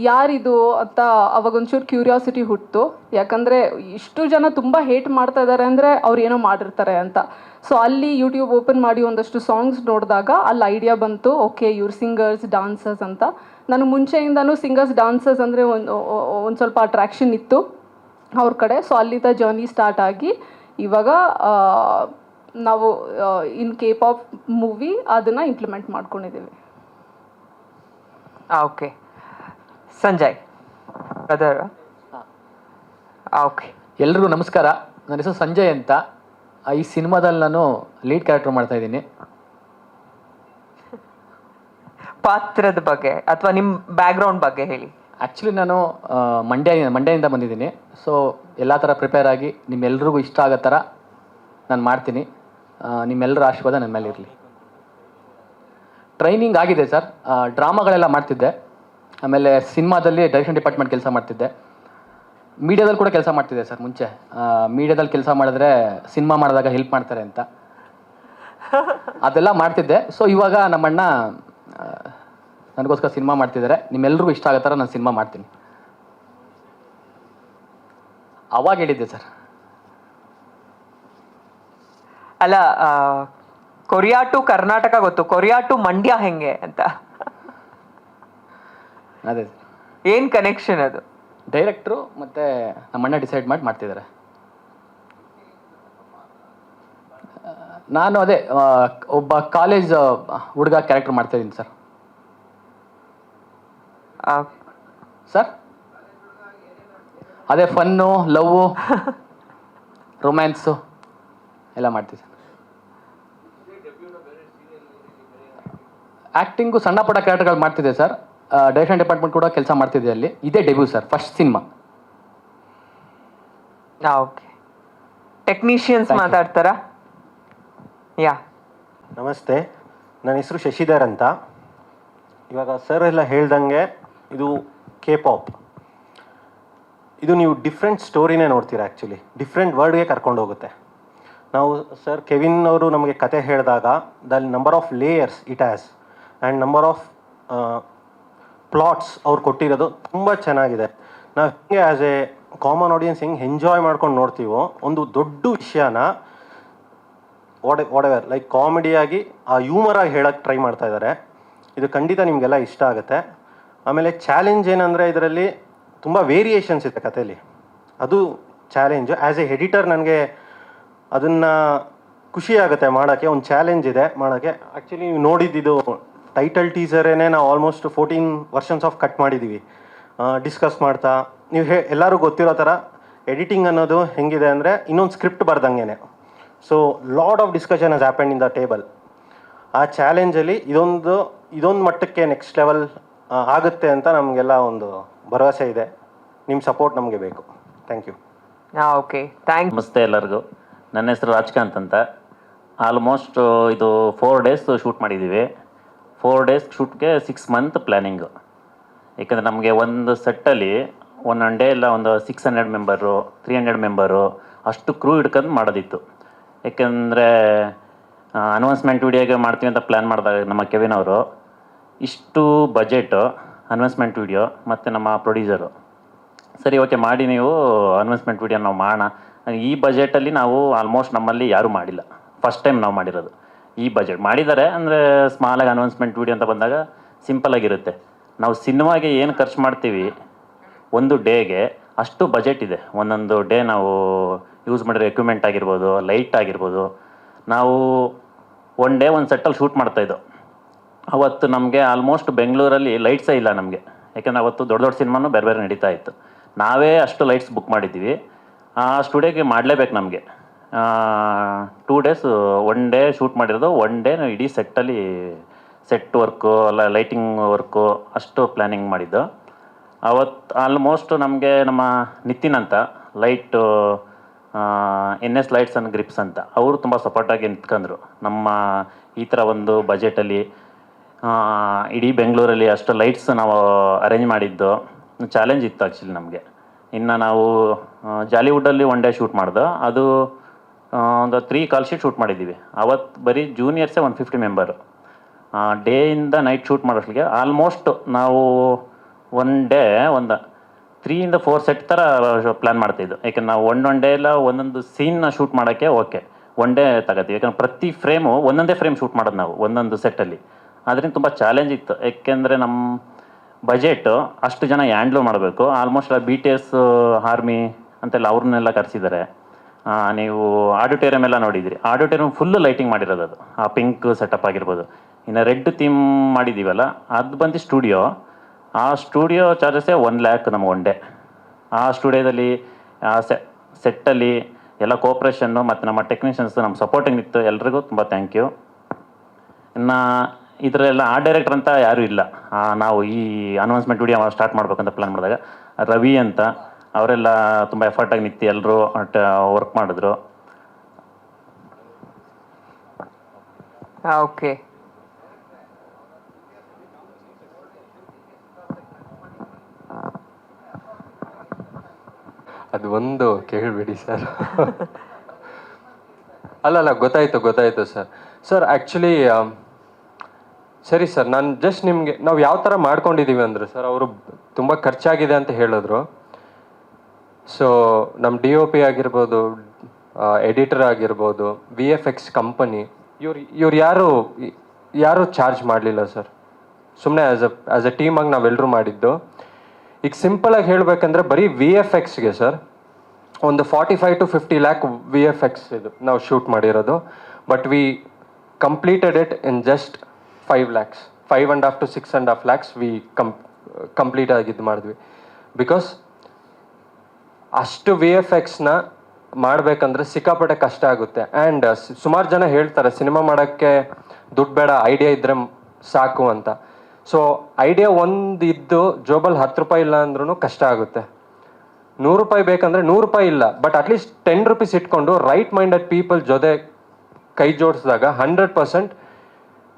ಯಾರಿದು ಅಂತ ಅವಾಗೊಂಚೂರು ಕ್ಯೂರಿಯಾಸಿಟಿ ಹುಟ್ಟಿತು. ಯಾಕಂದರೆ ಇಷ್ಟು ಜನ ತುಂಬ ಹೇಟ್ ಮಾಡ್ತಾ ಇದ್ದಾರೆ ಅಂದರೆ ಅವ್ರು ಏನೋ ಮಾಡಿರ್ತಾರೆ ಅಂತ. ಸೊ ಅಲ್ಲಿ ಯೂಟ್ಯೂಬ್ ಓಪನ್ ಮಾಡಿ ಒಂದಷ್ಟು ಸಾಂಗ್ಸ್ ನೋಡಿದಾಗ ಅಲ್ಲಿ ಐಡಿಯಾ ಬಂತು, ಓಕೆ ಇವ್ರು ಸಿಂಗರ್ಸ್ ಡಾನ್ಸರ್ಸ್ ಅಂತ. ನನಗೆ ಮುಂಚೆಯಿಂದನೂ ಸಿಂಗರ್ಸ್ ಡಾನ್ಸರ್ಸ್ ಅಂದರೆ ಒಂದು ಸ್ವಲ್ಪ ಅಟ್ರ್ಯಾಕ್ಷನ್ ಇತ್ತು ಅವ್ರ ಕಡೆ. ಸೊ ಅಲ್ಲಿಂದ ಜರ್ನಿ ಸ್ಟಾರ್ಟ್ ಆಗಿ ಇವಾಗ ನಾವು ಇನ್ K-pop ಮೂವಿ ಅದನ್ನು ಇಂಪ್ಲಿಮೆಂಟ್ ಮಾಡ್ಕೊಂಡಿದ್ದೀವಿ. Okay, Sanjay brother. ಓಕೆ, ಎಲ್ರಿಗೂ ನಮಸ್ಕಾರ. ನನ್ನ ಹೆಸರು ಸಂಜಯ್ ಅಂತ. ಈ ಸಿನಿಮಾದಲ್ಲಿ ನಾನು ಲೀಡ್ ಕ್ಯಾರೆಕ್ಟರ್ ಮಾಡ್ತಾ ಇದ್ದೀನಿ. ಪಾತ್ರದ ಬಗ್ಗೆ ಅಥವಾ ನಿಮ್ಮ ಬ್ಯಾಕ್ಗ್ರೌಂಡ್ ಬಗ್ಗೆ ಹೇಳಿ. ಆ್ಯಕ್ಚುಲಿ ನಾನು ಮಂಡ್ಯದಿಂದ ಬಂದಿದ್ದೀನಿ. ಸೊ ಎಲ್ಲ ಥರ ಪ್ರಿಪೇರ್ ಆಗಿ ನಿಮ್ಮೆಲ್ರಿಗೂ ಇಷ್ಟ ಆಗೋ ಥರ ನಾನು ಮಾಡ್ತೀನಿ. ನಿಮ್ಮೆಲ್ಲರ ಆಶೀರ್ವಾದ ನನ್ನ ಮೇಲೆ ಇರಲಿ. ಟ್ರೈನಿಂಗ್ ಆಗಿದೆ ಸರ್. ಡ್ರಾಮಾಗಳೆಲ್ಲ ಮಾಡ್ತಿದ್ದೆ, ಆಮೇಲೆ ಸಿನಿಮಾದಲ್ಲಿ ಡೈರೆಕ್ಷನ್ ಡಿಪಾರ್ಟ್ಮೆಂಟ್ ಕೆಲಸ ಮಾಡ್ತಿದ್ದೆ, ಮೀಡಿಯಾದಲ್ಲಿ ಕೂಡ ಕೆಲಸ ಮಾಡ್ತಿದ್ದೆ ಸರ್. ಮುಂಚೆ ಮೀಡಿಯಾದಲ್ಲಿ ಕೆಲಸ ಮಾಡಿದ್ರೆ ಸಿನಿಮಾ ಮಾಡಿದಾಗ ಹೆಲ್ಪ್ ಮಾಡ್ತಾರೆ ಅಂತ ಅದೆಲ್ಲ ಮಾಡ್ತಿದ್ದೆ. ಸೊ ಇವಾಗ ನಮ್ಮಣ್ಣ ನನಗೋಸ್ಕರ ಸಿನಿಮಾ ಮಾಡ್ತಿದ್ದಾರೆ. ನಿಮ್ಮೆಲ್ರಿಗೂ ಇಷ್ಟ ಆಗೋ ಥರ ನಾನು ಸಿನಿಮಾ ಮಾಡ್ತೀನಿ. ಅವಾಗ ಹೇಳಿದ್ದೆ ಸರ್. ಅಲ್ಲ, ಕೊರಿಯಾ ಟು ಕರ್ನಾಟಕ ಗೊತ್ತು, ಕೊರಿಯಾ ಟು ಮಂಡ್ಯ ಹೆಂಗೆ ಅಂತ. ಅದೇ ಏನು ಕನೆಕ್ಷನ್ ಅದು? ಡೈರೆಕ್ಟ್ರು ಮತ್ತು ನಮ್ಮಣ್ಣ ಡಿಸೈಡ್ ಮಾಡ್ತಿದ್ದಾರೆ. ನಾನು ಅದೇ ಒಬ್ಬ ಕಾಲೇಜ್ ಹುಡುಗ ಕ್ಯಾರೆಕ್ಟರ್ ಮಾಡ್ತಾಯಿದ್ದೀನಿ ಸರ್. ಸರ್ ಅದೇ ಫನ್ನು, ಲವ್ವು, ರೊಮ್ಯಾನ್ಸು ಎಲ್ಲ ಮಾಡ್ತೀವಿ ಸರ್. ಆ್ಯಕ್ಟಿಂಗು ಸಣ್ಣ ಪುಟ್ಟ ಕ್ಯಾರೆಕ್ಟರ್ಗಳು ಮಾಡ್ತಿದ್ದೆ ಸರ್. ಡೈರೆಕ್ಷನ್ ಡಿಪಾರ್ಟ್ಮೆಂಟ್ ಕೂಡ ಕೆಲಸ ಮಾಡ್ತಿದ್ದೆ ಅಲ್ಲಿ. ಇದೇ debut sir, first cinema. Okay, technicians ಮಾತಾಡ್ತಾರಾ? ಯಾ. ನಮಸ್ತೆ, ನನ್ನ ಹೆಸರು ಶಶಿಧರ್ ಅಂತ. ಇವಾಗ ಸರ್ ಎಲ್ಲ ಹೇಳ್ದಂಗೆ ಇದು K-pop. ಇದು ನೀವು ಡಿಫ್ರೆಂಟ್ ಸ್ಟೋರಿನೇ ನೋಡ್ತೀರಾ. ಆ್ಯಕ್ಚುಲಿ ಡಿಫ್ರೆಂಟ್ ವರ್ಡ್ಗೆ ಕರ್ಕೊಂಡು ಹೋಗುತ್ತೆ. ನಾವು ಸರ್ ಕೆವಿನ್ ಅವರು ನಮಗೆ ಕತೆ ಹೇಳಿದಾಗ the number of layers it has and number of plots ಅವ್ರು ಕೊಟ್ಟಿರೋದು ತುಂಬ ಚೆನ್ನಾಗಿದೆ. ನಾವು ಹಿಂಗೆ ಆ್ಯಸ್ ಎ ಕಾಮನ್ ಆಡಿಯನ್ಸ್ ಹೆಂಗೆ ಎಂಜಾಯ್ ಮಾಡ್ಕೊಂಡು ನೋಡ್ತೀವೋ, ಒಂದು ದೊಡ್ಡ ವಿಷಯನ ವಾಟ್ ಎವರ್ ಲೈಕ್ ಕಾಮಿಡಿಯಾಗಿ ಹ್ಯೂಮರಾಗಿ ಹೇಳೋಕ್ಕೆ ಟ್ರೈ ಮಾಡ್ತಾ ಇದ್ದಾರೆ. ಇದು ಖಂಡಿತ ನಿಮಗೆಲ್ಲ ಇಷ್ಟ ಆಗುತ್ತೆ. ಆಮೇಲೆ ಚಾಲೆಂಜ್ ಏನಂದರೆ ಇದರಲ್ಲಿ ತುಂಬ ವೇರಿಯೇಷನ್ಸ್ ಇದೆ ಕಥೆಯಲ್ಲಿ, ಅದು ಚಾಲೆಂಜು. ಆ್ಯಸ್ ಎ ಎಡಿಟರ್ ನನಗೆ ಅದನ್ನು ಖುಷಿ ಆಗುತ್ತೆ ಮಾಡೋಕ್ಕೆ. ಒಂದು ಚಾಲೆಂಜ್ ಇದೆ ಮಾಡೋಕ್ಕೆ. ಆ್ಯಕ್ಚುಲಿ ನೀವು ನೋಡಿದ್ದು ಟೈಟಲ್ ಟೀಸರೇನೆ ನಾವು ಆಲ್ಮೋಸ್ಟ್ 14 ವರ್ಷನ್ಸ್ ಆಫ್ ಕಟ್ ಮಾಡಿದ್ದೀವಿ ಡಿಸ್ಕಸ್ ಮಾಡ್ತಾ. ನೀವು ಎಲ್ಲರೂ ಗೊತ್ತಿರೋ ಥರ ಎಡಿಟಿಂಗ್ ಅನ್ನೋದು ಹೆಂಗಿದೆ ಅಂದರೆ ಇನ್ನೊಂದು ಸ್ಕ್ರಿಪ್ಟ್ ಬರ್ದಂಗೆ. So lot of discussion has happened in the table. ಆ ಚಾಲೆಂಜಲ್ಲಿ ಇದೊಂದು ಮಟ್ಟಕ್ಕೆ ನೆಕ್ಸ್ಟ್ ಲೆವೆಲ್ ಆಗುತ್ತೆ ಅಂತ ನಮಗೆಲ್ಲ ಒಂದು ಭರವಸೆ ಇದೆ. ನಿಮ್ಮ ಸಪೋರ್ಟ್ ನಮಗೆ ಬೇಕು. Thank you. Okay, thank. ನಮಸ್ತೆ ಎಲ್ಲರಿಗೂ. ನನ್ನ ಹೆಸರು ರಾಜ್ಕಾಂತ್ ಅಂತ. ಆಲ್ಮೋಸ್ಟ್ ಇದು 4 ಡೇಸ್ ಶೂಟ್ ಮಾಡಿದ್ದೀವಿ. 4 ಡೇಸ್ ಶೂಟ್ಗೆ 6 ಮಂತ್ ಪ್ಲ್ಯಾನಿಂಗು. ಏಕೆಂದರೆ ನಮಗೆ ಒಂದು ಸೆಟ್ಟಲ್ಲಿ ಒಂದೊಂದು ಡೇ ಎಲ್ಲ ಒಂದು 600 ಮೆಂಬರು 300 ಮೆಂಬರು ಅಷ್ಟು ಕ್ರೂ ಹಿಡ್ಕೊಂಡು ಮಾಡೋದಿತ್ತು. ಏಕೆಂದರೆ ಅನೌನ್ಸ್ಮೆಂಟ್ ವಿಡಿಯೋಗೆ ಮಾಡ್ತೀವಿ ಅಂತ ಪ್ಲ್ಯಾನ್ ಮಾಡಿದಾಗ ನಮ್ಮ ಕೆವಿನ್ ಅವರು ಇಷ್ಟು ಬಜೆಟು ಅನೌನ್ಸ್ಮೆಂಟ್ ವಿಡಿಯೋ ಮತ್ತು ನಮ್ಮ ಪ್ರೊಡ್ಯೂಸರು ಸರಿ ಓಕೆ ಮಾಡಿ ನೀವು ಅನೌನ್ಸ್ಮೆಂಟ್ ವಿಡಿಯೋ ನಾವು ಮಾಡೋಣ. ಈ ಬಜೆಟಲ್ಲಿ ನಾವು ಆಲ್ಮೋಸ್ಟ್ ನಮ್ಮಲ್ಲಿ ಯಾರೂ ಮಾಡಿಲ್ಲ. ಫಸ್ಟ್ ಟೈಮ್ ನಾವು ಮಾಡಿರೋದು ಈ ಬಜೆಟ್. ಮಾಡಿದ್ದಾರೆ ಅಂದರೆ ಸ್ಮಾಲಾಗಿ ಅನೌನ್ಸ್ಮೆಂಟ್ ವಿಡಿಯೋ ಅಂತ ಬಂದಾಗ ಸಿಂಪಲಾಗಿರುತ್ತೆ. ನಾವು ಸಿನಿಮಾಗೆ ಏನು ಖರ್ಚು ಮಾಡ್ತೀವಿ ಒಂದು ಡೇಗೆ ಅಷ್ಟು ಬಜೆಟ್ ಇದೆ. ಒಂದೊಂದು ಡೇ ನಾವು ಯೂಸ್ ಮಾಡಿರೋ ಎಕ್ವಿಪ್ಮೆಂಟ್ ಆಗಿರ್ಬೋದು, ಲೈಟ್ ಆಗಿರ್ಬೋದು. ನಾವು ಒನ್ ಡೇ ಒಂದು ಸೆಟ್ಟಲ್ಲಿ ಶೂಟ್ ಮಾಡ್ತಾಯಿದ್ದೋ. ಅವತ್ತು ನಮಗೆ ಆಲ್ಮೋಸ್ಟ್ ಬೆಂಗಳೂರಲ್ಲಿ ಲೈಟ್ಸೇ ಇಲ್ಲ ನಮಗೆ. ಯಾಕೆಂದರೆ ಅವತ್ತು ದೊಡ್ಡ ದೊಡ್ಡ ಸಿನಿಮಾನು ಬೇರೆ ಬೇರೆ ನಡೀತಾ ಇತ್ತು. ನಾವೇ ಅಷ್ಟು ಲೈಟ್ಸ್ ಬುಕ್ ಮಾಡಿದ್ದೀವಿ. ಆ ಸ್ಟುಡಿಯೋಗೆ ಮಾಡಲೇಬೇಕು ನಮಗೆ. 2 ಡೇಸ್ ಒನ್ ಡೇ ಶೂಟ್ ಮಾಡಿರೋದು. ಒನ್ ಡೇ ಇಡೀ ಸೆಟ್ಟಲ್ಲಿ ಸೆಟ್ ವರ್ಕು ಅಲ್ಲ ಲೈಟಿಂಗ್ ವರ್ಕು ಅಷ್ಟು ಪ್ಲ್ಯಾನಿಂಗ್ ಮಾಡಿದ್ದು. ಅವತ್ತು ಆಲ್ಮೋಸ್ಟ್ ನಮಗೆ ನಮ್ಮ ನಿತಿನ್ ಅಂತ light NS lights and grips ಅಂತ ಅವರು ತುಂಬ ಸಪೋರ್ಟಾಗಿ ನಿಂತ್ಕೊಂಡ್ರು. ನಮ್ಮ ಈ ಥರ ಒಂದು ಬಜೆಟಲ್ಲಿ ಇಡೀ ಬೆಂಗಳೂರಲ್ಲಿ ಅಷ್ಟು ಲೈಟ್ಸ್ ನಾವು ಅರೇಂಜ್ ಮಾಡಿದ್ದು ಚಾಲೆಂಜ್ ಇತ್ತು ಆ್ಯಕ್ಚುಲಿ ನಮಗೆ. ಇನ್ನು ನಾವು ಜಾಲಿವುಡ್ಡಲ್ಲಿ ಒನ್ ಡೇ ಶೂಟ್ ಮಾಡ್ದು. ಅದು ಒಂದು 3 ಕಾಲ್ ಶೀಟ್ ಶೂಟ್ ಮಾಡಿದ್ದೀವಿ. ಅವತ್ತು ಬರೀ ಜೂನಿಯರ್ಸೇ 150 ಮೆಂಬರು. ಡೇಯಿಂದ ನೈಟ್ ಶೂಟ್ ಮಾಡೋಷ್ಟಿಗೆ ಆಲ್ಮೋಸ್ಟ್ ನಾವು ಒನ್ ಡೇ ಒಂದು 3 ಇಂದ 4 ಸೆಟ್ ಥರ ಪ್ಲ್ಯಾನ್ ಮಾಡ್ತಾಯಿದ್ದು. ಯಾಕೆಂದ್ರೆ ನಾವು ಒಂದೊಂದು ಡೇ ಎಲ್ಲ ಒಂದೊಂದು ಸೀನ್ನ ಶೂಟ್ ಮಾಡೋಕ್ಕೆ ಓಕೆ ಒನ್ ಡೇ ತಗೋತೀವಿ. ಯಾಕಂದ್ರೆ ಪ್ರತಿ ಫ್ರೇಮು ಒಂದೊಂದೇ ಫ್ರೇಮ್ ಶೂಟ್ ಮಾಡೋದು ನಾವು ಒಂದೊಂದು ಸೆಟ್ಟಲ್ಲಿ. ಅದರಿಂದ ತುಂಬ ಚಾಲೆಂಜ್ ಇತ್ತು. ಯಾಕೆಂದರೆ ನಮ್ಮ ಬಜೆಟು ಅಷ್ಟು ಜನ ಹ್ಯಾಂಡ್ಲ್ ಮಾಡಬೇಕು. ಆಲ್ಮೋಸ್ಟ್ BTS ಆರ್ಮಿ ಅಂತೆಲ್ಲ ಅವ್ರನ್ನೆಲ್ಲ ಕರೆಸಿದ್ದಾರೆ. ನೀವು ಆಡಿಟೋರಿಯಮ್ ಎಲ್ಲ ನೋಡಿದಿರಿ. ಆಡಿಟೋರಿಯಮ್ ಫುಲ್ಲು ಲೈಟಿಂಗ್ ಮಾಡಿರೋದು. ಅದು ಆ ಪಿಂಕ್ ಸೆಟಪ್ ಆಗಿರ್ಬೋದು. ಇನ್ನು ರೆಡ್ ಥೀಮ್ ಮಾಡಿದ್ದೀವಲ್ಲ ಅದು ಬಂದು ಸ್ಟುಡಿಯೋ. ಆ ಸ್ಟುಡಿಯೋ ಚಾರ್ಜಸ್ಸೇ 1 ಲ್ಯಾಕ್ ನಮಗೆ ಒನ್ ಡೇ. ಆ ಸ್ಟುಡಿಯೋದಲ್ಲಿ ಆ ಸೆಟ್ಟಲ್ಲಿ ಎಲ್ಲ ಕೋಪ್ರೇಷನ್ನು ಮತ್ತು ನಮ್ಮ ಟೆಕ್ನಿಷಿಯನ್ಸ್ ನಮ್ಮ ಸಪೋರ್ಟಿಂಗ್ ಇತ್ತು. ಎಲ್ರಿಗೂ ತುಂಬ ಥ್ಯಾಂಕ್ ಯು. ಇನ್ನು ಇದರೆಲ್ಲ ಡೈರೆಕ್ಟರ್ ಅಂತ ಯಾರೂ ಇಲ್ಲ. ನಾವು ಈ ಅನೌನ್ಸ್ಮೆಂಟ್ ವಿಡಿಯೋ ಸ್ಟಾರ್ಟ್ ಮಾಡ್ಬೇಕಂತ ಪ್ಲ್ಯಾನ್ ಮಾಡಿದಾಗ ರವಿ ಅಂತ ಅವರೆಲ್ಲ ತುಂಬ ಎಫರ್ಟಾಗಿ ನಿಂತು ಎಲ್ಲರೂ ವರ್ಕ್ ಮಾಡಿದ್ರು. ಓಕೆ, ಅದು ಒಂದು ಕೇಳಬೇಡಿ ಸರ್. ಅಲ್ಲ ಗೊತ್ತಾಯಿತು ಸರ್. ಆ್ಯಕ್ಚುಲಿ ಸರಿ ಸರ್, ನಾನು ಜಸ್ಟ್ ನಿಮಗೆ ನಾವು ಯಾವ ಥರ ಮಾಡ್ಕೊಂಡಿದ್ದೀವಿ ಅಂದರೆ ಸರ್, ಅವರು ತುಂಬ ಖರ್ಚಾಗಿದೆ ಅಂತ ಹೇಳಿದ್ರು. ಸೊ ನಮ್ಮ DOP ಆಗಿರ್ಬೋದು, ಎಡಿಟರ್ ಆಗಿರ್ಬೋದು, VFX ಕಂಪನಿ ಇವ್ರು ಯಾರು ಚಾರ್ಜ್ ಮಾಡಲಿಲ್ಲ ಸರ್. ಸುಮ್ಮನೆ ಆ್ಯಸ್ ಎ ಟೀಮಾಗಿ ನಾವೆಲ್ಲರೂ ಮಾಡಿದ್ದು. ಈಗ ಸಿಂಪಲಾಗಿ ಹೇಳಬೇಕಂದ್ರೆ ಬರೀ VFXಗೆ ಸರ್ ಒಂದು 45 to 50 ಲ್ಯಾಕ್ VFX ಇದು ನಾವು ಶೂಟ್ ಮಾಡಿರೋದು. But we completed it in just 5 lakhs, 5.5 to 6.5 lakhs V complete ಆಗಿದ್ದು ಮಾಡಿದ್ವಿ. ಬಿಕಾಸ್ ಅಷ್ಟು VFXನ ಮಾಡಬೇಕಂದ್ರೆ ಸಿಕ್ಕಾಪಟ್ಟೆ ಕಷ್ಟ ಆಗುತ್ತೆ. ಆ್ಯಂಡ್ ಸುಮಾರು ಜನ ಹೇಳ್ತಾರೆ ಸಿನಿಮಾ ಮಾಡೋಕ್ಕೆ ದುಡ್ಡು ಬೇಡ, ಐಡಿಯಾ ಇದ್ದರೆ ಸಾಕು ಅಂತ. ಸೊ ಐಡಿಯಾ ಒಂದು ಇದ್ದು ಜೋಬಲ್ಲಿ 10 ರೂಪಾಯಿ ಇಲ್ಲ ಅಂದ್ರೂ ಕಷ್ಟ ಆಗುತ್ತೆ. ₹100 ಬೇಕಂದ್ರೆ ₹100 ಇಲ್ಲ, ಬಟ್ ಅಟ್ಲೀಸ್ಟ್ ₹10 ಇಟ್ಕೊಂಡು ರೈಟ್ ಮೈಂಡೆಡ್ ಪೀಪಲ್ ಜೊತೆ ಕೈ ಜೋಡಿಸಿದಾಗ 100%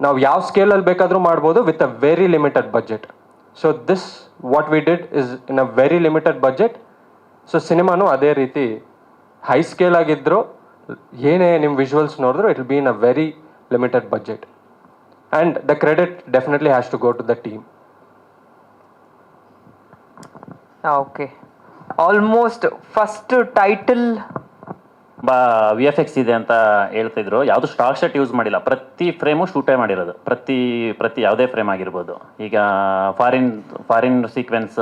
ನಾವು ಯಾವ ಸ್ಕೇಲಲ್ಲಿ ಬೇಕಾದರೂ ಮಾಡ್ಬೋದು with a very limited budget. So this what we did is in a very limited budget. So ಸಿನಿಮಾನು ಅದೇ ರೀತಿ ಹೈ ಸ್ಕೇಲ್ ಆಗಿದ್ರು, ಏನೇ ನಿಮ್ಮ ವಿಜುವಲ್ಸ್ ನೋಡಿದ್ರು it will be in a very limited budget. And the credit definitely has to go to the team. Okay, almost first title VFX ಇದೆ ಅಂತ ಹೇಳ್ತಿದ್ರು. ಯಾವುದು ಸ್ಟಾಕ್ ಶಾಟ್ ಯೂಸ್ ಮಾಡಿಲ್ಲ, ಪ್ರತಿ ಫ್ರೇಮು ಶೂಟೇ ಮಾಡಿರೋದು. ಪ್ರತಿ ಯಾವುದೇ ಫ್ರೇಮ್ ಆಗಿರ್ಬೋದು. ಈಗ ಫಾರಿನ್ ಸೀಕ್ವೆನ್ಸ್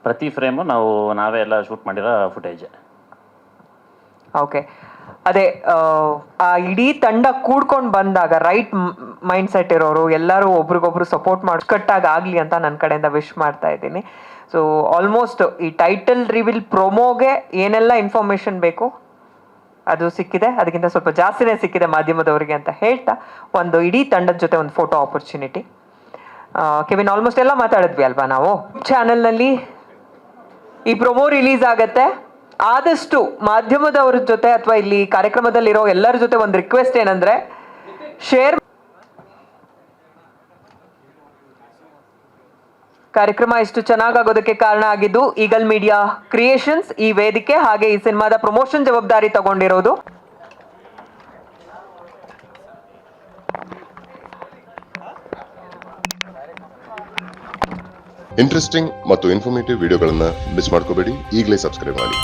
ಪ್ರತಿ ಫ್ರೇಮು ನಾವೇ ಎಲ್ಲ ಶೂಟ್ ಮಾಡಿರೋ ಫುಟೇಜ್. ಓಕೆ, ಅದೇ ಆ ಇಡೀ ತಂಡ ಕೂಡ್ಕೊಂಡು ಬಂದಾಗ ರೈಟ್ ಮೈಂಡ್ ಸೆಟ್ ಇರೋರು ಎಲ್ಲರೂ ಒಬ್ರಿಗೊಬ್ರು ಸಪೋರ್ಟ್ ಮಾಡಿ ಕಟ್ಟಾಗಿ ಆಗಲಿ ಅಂತ ನನ್ನ ಕಡೆಯಿಂದ ವಿಶ್ ಮಾಡ್ತಾ ಇದ್ದೀನಿ. ಸೊ ಆಲ್ಮೋಸ್ಟ್ ಈ ಟೈಟಲ್ ರಿವೀಲ್ ಪ್ರೊಮೋಗೆ ಏನೆಲ್ಲ ಇನ್ಫಾರ್ಮೇಷನ್ ಬೇಕು ಅದು ಸಿಕ್ಕಿದೆ, ಅದಕ್ಕಿಂತ ಸ್ವಲ್ಪ ಜಾಸ್ತಿನೇ ಸಿಕ್ಕಿದೆ ಮಾಧ್ಯಮದವರಿಗೆ ಅಂತ ಹೇಳ್ತಾ ಒಂದು ಇಡೀ ತಂಡದ ಜೊತೆ ಒಂದು ಫೋಟೋ ಆಪರ್ಚುನಿಟಿ. ಕೆವಿನ್, ಆಲ್ಮೋಸ್ಟ್ ಎಲ್ಲ ಮಾತಾಡಿದ್ವಿ ಅಲ್ವಾ ನಾವು. ಚಾನೆಲ್ನಲ್ಲಿ ಈ ಪ್ರೊಮೋ ರಿಲೀಸ್ ಆಗತ್ತೆ. ಆದಷ್ಟು ಮಾಧ್ಯಮದವ್ರ ಜೊತೆ ಅಥವಾ ಇಲ್ಲಿ ಕಾರ್ಯಕ್ರಮದಲ್ಲಿರೋ ಎಲ್ಲರ ಜೊತೆ ಒಂದು ರಿಕ್ವೆಸ್ಟ್ ಏನಂದ್ರೆ ಶೇರ್. ಕಾರ್ಯಕ್ರಮ ಇಷ್ಟು ಚೆನ್ನಾಗಾಗೋದಕ್ಕೆ ಕಾರಣ ಆಗಿದ್ದು ಈಗಲ್ ಮೀಡಿಯಾ ಕ್ರಿಯೇಷನ್ಸ್, ಈ ವೇದಿಕೆ ಹಾಗೆ ಈ ಸಿನಿಮಾದ ಪ್ರಮೋಷನ್ ಜವಾಬ್ದಾರಿ ತಗೊಂಡಿರೋದು. ಇಂಟ್ರೆಸ್ಟಿಂಗ್ ಮತ್ತು ಇನ್ಫಾರ್ಮೇಟಿವ್ ವಿಡಿಯೋಗಳನ್ನ ಮಿಸ್ ಮಾಡ್ಕೋಬೇಡಿ. ಈಗಲೇ ಸಬ್ಸ್ಕ್ರೈಬ್ ಮಾಡಿ.